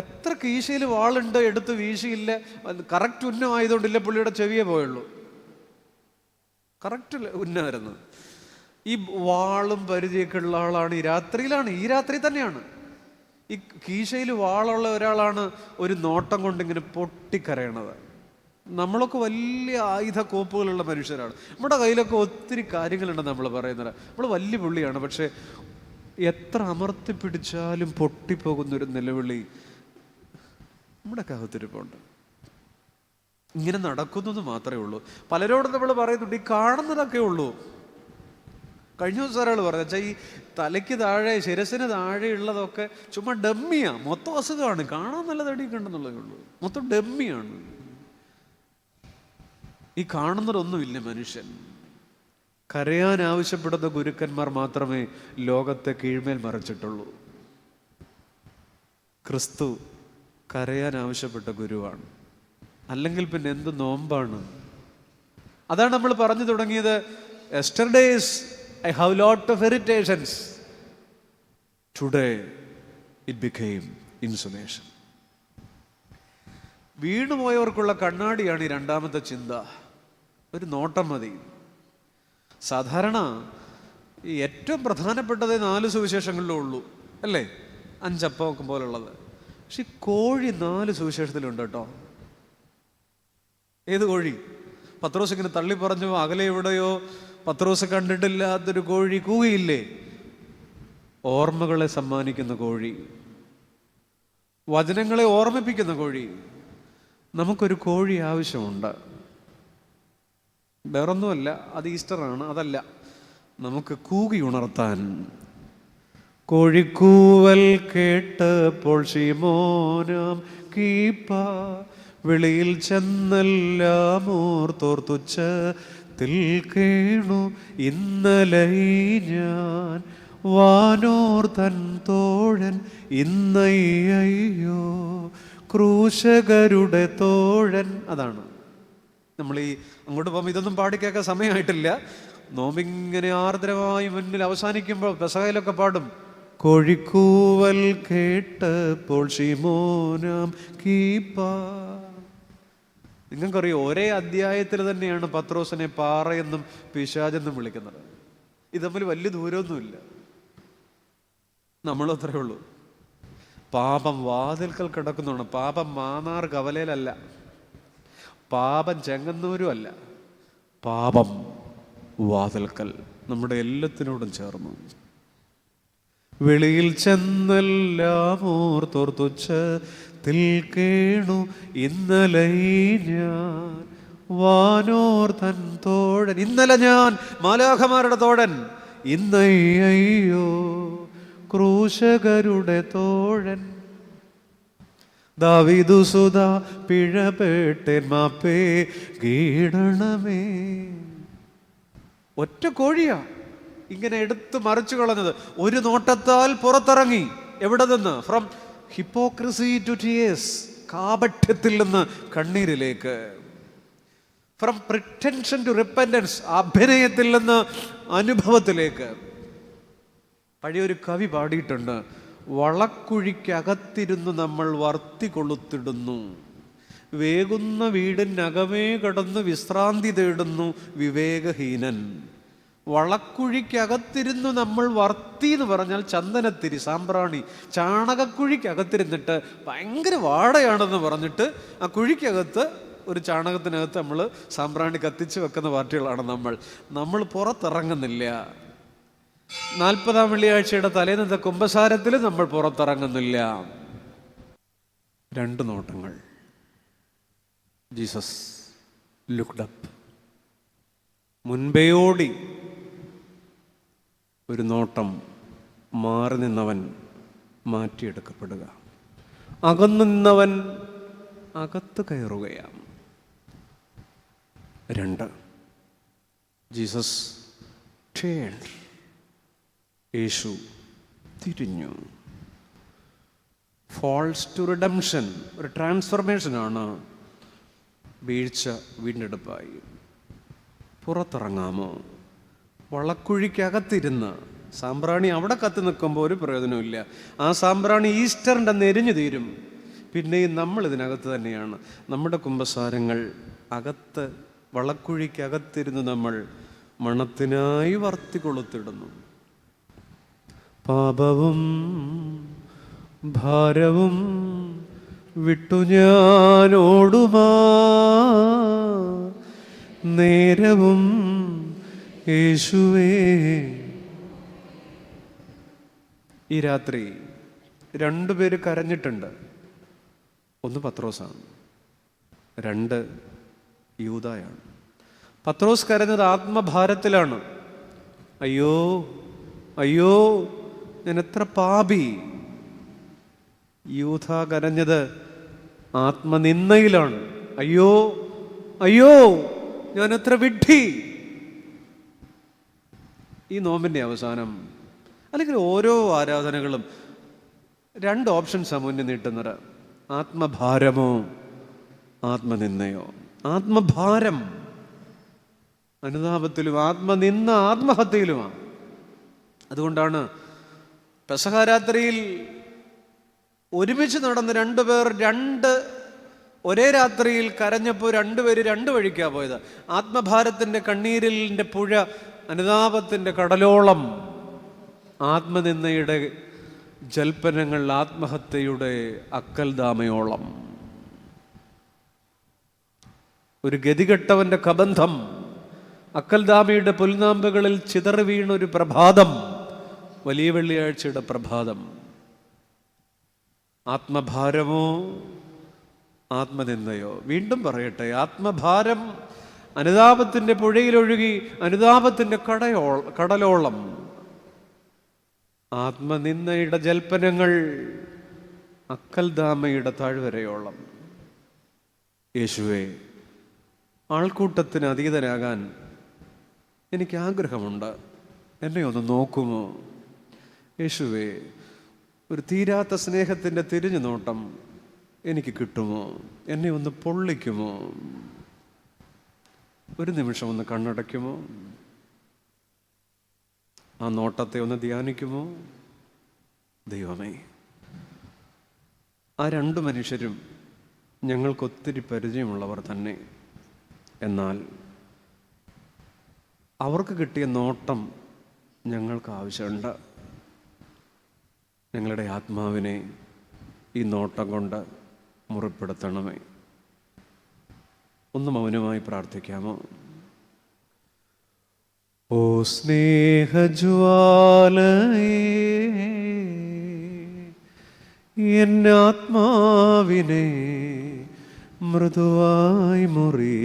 എത്ര കീശയിൽ വാളുണ്ട്, എടുത്ത് വീശിയില്ല. കറക്റ്റ് ഉന്നമായതുകൊണ്ടില്ല, പുള്ളിയുടെ ചെവിയേ പോയുള്ളൂ. കറക്റ്റ് ഉന്നമായിരുന്നു. ഈ വാളും പരിചയമൊക്കെ ഉള്ള ആളാണ്. ഈ രാത്രി തന്നെയാണ് ഈ കീശയിൽ വാളുള്ള ഒരാളാണ് ഒരു നോട്ടം കൊണ്ട് ഇങ്ങനെ പൊട്ടിക്കരയണത്. നമ്മളൊക്കെ വലിയ ആയുധ കോപ്പുകളുള്ള മനുഷ്യരാണ്. നമ്മുടെ കയ്യിലൊക്കെ ഒത്തിരി കാര്യങ്ങളുണ്ടെന്ന് നമ്മൾ പറയുന്നത്. നമ്മൾ വലിയ പുള്ളിയാണ്. പക്ഷെ എത്ര അമർത്തി പിടിച്ചാലും പൊട്ടിപ്പോകുന്നൊരു നിലവിളി നമ്മുടെ അകത്തിരിപ്പുണ്ട്. ഇങ്ങനെ നടക്കുന്നത് മാത്രമേ ഉള്ളൂ. പലരോടും നമ്മൾ പറയുന്നുണ്ട്, ഈ കാണുന്നതൊക്കെ ഉള്ളൂ. കഴിഞ്ഞ ദിവസം ഒരാൾ പറഞ്ഞു, വെച്ചാൽ ഈ തലയ്ക്ക് താഴെ, ശിരസിന് താഴെ ഉള്ളതൊക്കെ ചുമ്മാ ഡമ്മിയാ, മൊത്തം അസുഖമാണ്. കാണാൻ നല്ല തടിയൊക്കെ ഉണ്ടെന്നുള്ളതേ ഉള്ളൂ, മൊത്തം ഡമ്മിയാണ്. ഈ കാണുന്നതൊന്നുമില്ല മനുഷ്യൻ. കരയാൻ ആവശ്യപ്പെടുന്ന ഗുരുക്കന്മാർ മാത്രമേ ലോകത്തെ കീഴ്മേൽ മറിച്ചിട്ടുള്ളൂ. ക്രിസ്തു കരയാൻ ആവശ്യപ്പെട്ട ഗുരുവാണ്. അല്ലെങ്കിൽ പിന്നെ എന്ത് നോമ്പാണ്? അതാണ് നമ്മൾ പറഞ്ഞു തുടങ്ങിയത്. Yesterday's I have lot of irritations. Today it became insulation. വീണുപോയവർക്കുള്ള കണ്ണാടിയാണ് ഈ രണ്ടാമത്തെ ചിന്ത. ഒരു നോട്ടം മതി. സാധാരണ ഈ ഏറ്റവും പ്രധാനപ്പെട്ടത് 4 സുവിശേഷങ്ങളിലേ ഉള്ളൂ അല്ലേ? 5 അപ്പം പോലുള്ളത്. പക്ഷെ ഈ കോഴി 4 സുവിശേഷത്തിലുണ്ട് കേട്ടോ. ഏത് കോഴി? പത്രോസ് ഇങ്ങനെ തള്ളി പറഞ്ഞു, അകലെ എവിടെയോ പത്രോസ് കണ്ടിട്ടില്ലാത്തൊരു കോഴി കൂകിയില്ലേ? ഓർമ്മകളെ സമ്മാനിക്കുന്ന കോഴി, വചനങ്ങളെ ഓർമ്മിപ്പിക്കുന്ന കോഴി. നമുക്കൊരു കോഴി ആവശ്യമുണ്ട്. വേറൊന്നുമല്ല, അത് ഈസ്റ്ററാണ്. അതല്ല, നമുക്ക് കൂകി ഉണർത്താൻ. കോഴിക്കൂവൽ കേട്ടപ്പോൾ ശിമോനാം കീപ്പ വെളിയിൽ ചെന്നെല്ലാമോർത്തോർത്തുച്ചത്തിൽ കേണു. ഇന്നലെ ഞാൻ വാനോർ തൻ തോഴൻ, ഇന്നയ്യോ ക്രൂശകരുടെ തോഴൻ. അതാണ് നമ്മൾ ഈ അങ്ങോട്ട് പോകുമ്പോൾ ഇതൊന്നും പാടിക്കേക്കാൻ സമയമായിട്ടില്ല. നോമ്പിങ്ങനെ ആർദ്രമായി മുന്നിൽ അവസാനിക്കുമ്പോൾ പെസഹയിലൊക്കെ പാടും. കോഴിക്കൂവൽ കേട്ടപ്പോൾ ശിമോനാം കീപ്പ. നിങ്ങൾക്കറിയോ, ഒരേ അധ്യായത്തിൽ തന്നെയാണ് പത്രോസിനെ പാറയെന്നും പിശാചെന്നും വിളിക്കുന്നത്. ഇത് തമ്മിൽ വലിയ ദൂരമൊന്നുമില്ല. നമ്മളത്രേ ഉള്ളൂ. പാപം വാതിൽക്കൽ കിടക്കുന്നതാണ്. പാപം മാന്നാർ കവലയിലല്ല, പാപം ചെങ്ങന്നൂരും അല്ല, പാപം വാതിൽക്കൽ നമ്മുടെ എല്ലാത്തിനോടും ചേർന്നു. വെളിയിൽ ചെന്നെല്ലാമോർത്തോർത്തുച്ചത്തിൽ കേണു. ഇന്നലെ ഞാൻ വാനോർ തൻ തോഴൻ. ഇന്നലെ ഞാൻ മാലാഖമാരുടെ തോഴൻ, ഇന്നയ്യോ ക്രൂശകരുടെ തോഴൻ. ദാവീദുസുത പിഴപേട്ടേൻ മാപ്പേ കീടണമേ. ഒറ്റ കോഴിയാ ഇങ്ങനെ എടുത്ത് മറിച്ചു കളഞ്ഞത്. ഒരു നോട്ടത്താൽ പുറത്തിറങ്ങി. എവിടെ നിന്ന്? ഫ്രം ഹിപ്പോക്രസി ടു ടിയേഴ്സ്, കാപഠ്യത്തിൽ നിന്ന് കണ്ണീരിലേക്ക്. ഫ്രം പ്രിറ്റൻഷൻ ടു റിപ്പൻറ്റൻസ്, അഭിനയത്തിൽ നിന്ന് അനുഭവത്തിലേക്ക്. പഴയൊരു കവി പാടിയിട്ടുണ്ട്, വളക്കുഴിക്കകത്തിരുന്ന് നമ്മൾ വർത്തി കൊളുത്തിടുന്നു, വേകുന്ന വീടിനകമേ കടന്ന് വിശ്രാന്തി തേടുന്നു വിവേകഹീനൻ. വളക്കുഴിക്കകത്തിരുന്ന് നമ്മൾ വർത്തി എന്ന് പറഞ്ഞാൽ ചന്ദനത്തിരി, സാമ്പ്രാണി, ചാണകക്കുഴിക്കകത്തിരുന്നിട്ട് ഭയങ്കര വാടയാണെന്ന് പറഞ്ഞിട്ട് ആ കുഴിക്കകത്ത് ഒരു ചാണകത്തിനകത്ത് നമ്മൾ സാമ്പ്രാണി കത്തിച്ച് വെക്കുന്ന പാർട്ടികളാണ് നമ്മൾ പുറത്തിറങ്ങുന്നില്ല. 40-ാം വെള്ളിയാഴ്ചയുടെ തലേന്നത്തെ കുമ്പസാരത്തിൽ നമ്മൾ പുറത്തിറങ്ങുന്നില്ല. 2 നോട്ടങ്ങൾ. Jesus looked up. മുൻപേ ഓടി ഒരു നോട്ടം. മാറി നിന്നവൻ മാറ്റിയെടുക്കപ്പെടുക. അകന്നു നിന്നവൻ അകത്ത് കയറുകയാണ്. 2, ജീസസ് ടേൺഡ്. യേശു തിരിഞ്ഞു. ഫോൾസ് ടു റിഡംഷൻ, ഒരു ട്രാൻസ്ഫർമേഷനാണ്. വീഴ്ച വീണ്ടെടുപ്പായി. പുറത്തിറങ്ങാമോ? വളക്കുഴിക്കകത്തിരുന്ന് സാമ്പ്രാണി അവിടെ കത്തി നിൽക്കുമ്പോൾ ഒരു പ്രയോജനമില്ല. ആ സാമ്പ്രാണി ഈസ്റ്ററിൻ്റെ അന്ന് എരിഞ്ഞു തീരും. പിന്നെയും നമ്മൾ ഇതിനകത്ത് തന്നെയാണ്. നമ്മുടെ കുമ്പസാരങ്ങൾ അകത്ത്, വളക്കുഴിക്കകത്തിരുന്ന് നമ്മൾ മണത്തിനായി വർത്തി കൊളുത്തിടുന്നു. പാപവും ഭാരവും വിട്ടു ഞാൻ ഓടുമാ നേരവും യേശുവേ. ഈ രാത്രി 2 പേര് കരഞ്ഞിട്ടുണ്ട്. 1 പത്രോസാണ്, 2 യൂദായാണ്. പത്രോസ് കരഞ്ഞത് ആത്മഭാരത്തിലാണ്. അയ്യോ അയ്യോ ഞാൻ എത്ര പാപി. യൂദ കരഞ്ഞത് ആത്മനിന്ദയിലാണ്. അയ്യോ അയ്യോ ഞാൻ എത്ര വിഡ്ഢി. ഈ നോമ്പിൻ്റെ അവസാനം അല്ലെങ്കിൽ ഓരോ ആരാധനകളും 2 ഓപ്ഷൻസാണ് മുന്നിൽ നീട്ടുന്നത്. ആത്മഭാരമോ ആത്മനിന്ദയോ. ആത്മഭാരം അനുതാപത്തിലും ആത്മനിന്ദ ആത്മഹത്യയിലുമാണ്. അതുകൊണ്ടാണ് പെസഹാരാത്രിയിൽ ഒരുമിച്ച് നടന്ന് 2 പേർ ഒരേ രാത്രിയിൽ കരഞ്ഞപ്പോൾ 2 പേര് 2 വഴിക്കാണ് പോയത്. ആത്മഭാരത്തിൻ്റെ കണ്ണീരിൻ്റെ പുഴ, അനുതാപത്തിൻ്റെ കടലോളം, ആത്മനിന്ദയുടെ ജൽപ്പനങ്ങൾ, ആത്മഹത്യയുടെ അക്കൽദാമയോളം. ഒരു ഗതികെട്ടവൻ്റെ കബന്ധം, അക്കൽദാമയുടെ പുൽനാമ്പുകളിൽ ചിതറി വീണൊരു പ്രഭാതം, വലിയ വെള്ളിയാഴ്ചയുടെ പ്രഭാതം. ആത്മഭാരമോ ആത്മനിന്ദയോ? വീണ്ടും പറയട്ടെ, ആത്മഭാരം അനുതാപത്തിൻ്റെ പുഴയിലൊഴുകി അനുതാപത്തിൻ്റെ കടലോളം, ആത്മനിന്ദയുടെ ജൽപ്പനങ്ങൾ അക്കൽദാമയുടെ താഴ്വരയോളം. യേശുവേ, ആൾക്കൂട്ടത്തിന് അതീതനാകാൻ എനിക്ക് ആഗ്രഹമുണ്ട്. എന്നെ ഒന്ന് നോക്കുമോ? യേശുവേ, ഒരു തീരാത്ത സ്നേഹത്തിൻ്റെ തിരിഞ്ഞു നോട്ടം എനിക്ക് കിട്ടുമോ? എന്നെ ഒന്ന് പൊള്ളിക്കുമോ? ഒരു നിമിഷം ഒന്ന് കണ്ണടയ്ക്കുമോ? ആ നോട്ടത്തെ ഒന്ന് ധ്യാനിക്കുമോ? ദൈവമേ, ആ 2 മനുഷ്യരും ഞങ്ങൾക്കൊത്തിരി പരിചയമുള്ളവർ തന്നെ. എന്നാൽ അവർക്ക് കിട്ടിയ നോട്ടം ഞങ്ങൾക്ക് ആവശ്യമുണ്ട്. ഞങ്ങളുടെ ആത്മാവിനെ ഈ നോട്ടം കൊണ്ട് മുറിപ്പെടുത്തണമേ. ഒന്ന് മൗനമായി പ്രാർത്ഥിക്കാമോ? ഓ സ്നേഹജ്വാലയേ, എന്നാത്മാവിനെ മൃദുവായി മുറിപ്പെടുത്തേണമേ.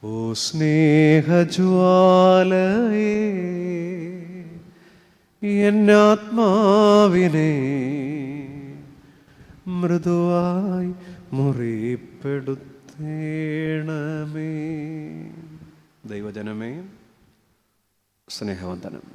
ഓ സ്നേഹജ്വാലയേ, എന്നാത്മാവിനെ മൃദുവായി മുറിപ്പെടുത്തേണമേ. ദൈവജനമേ, സ്നേഹവന്ദനം.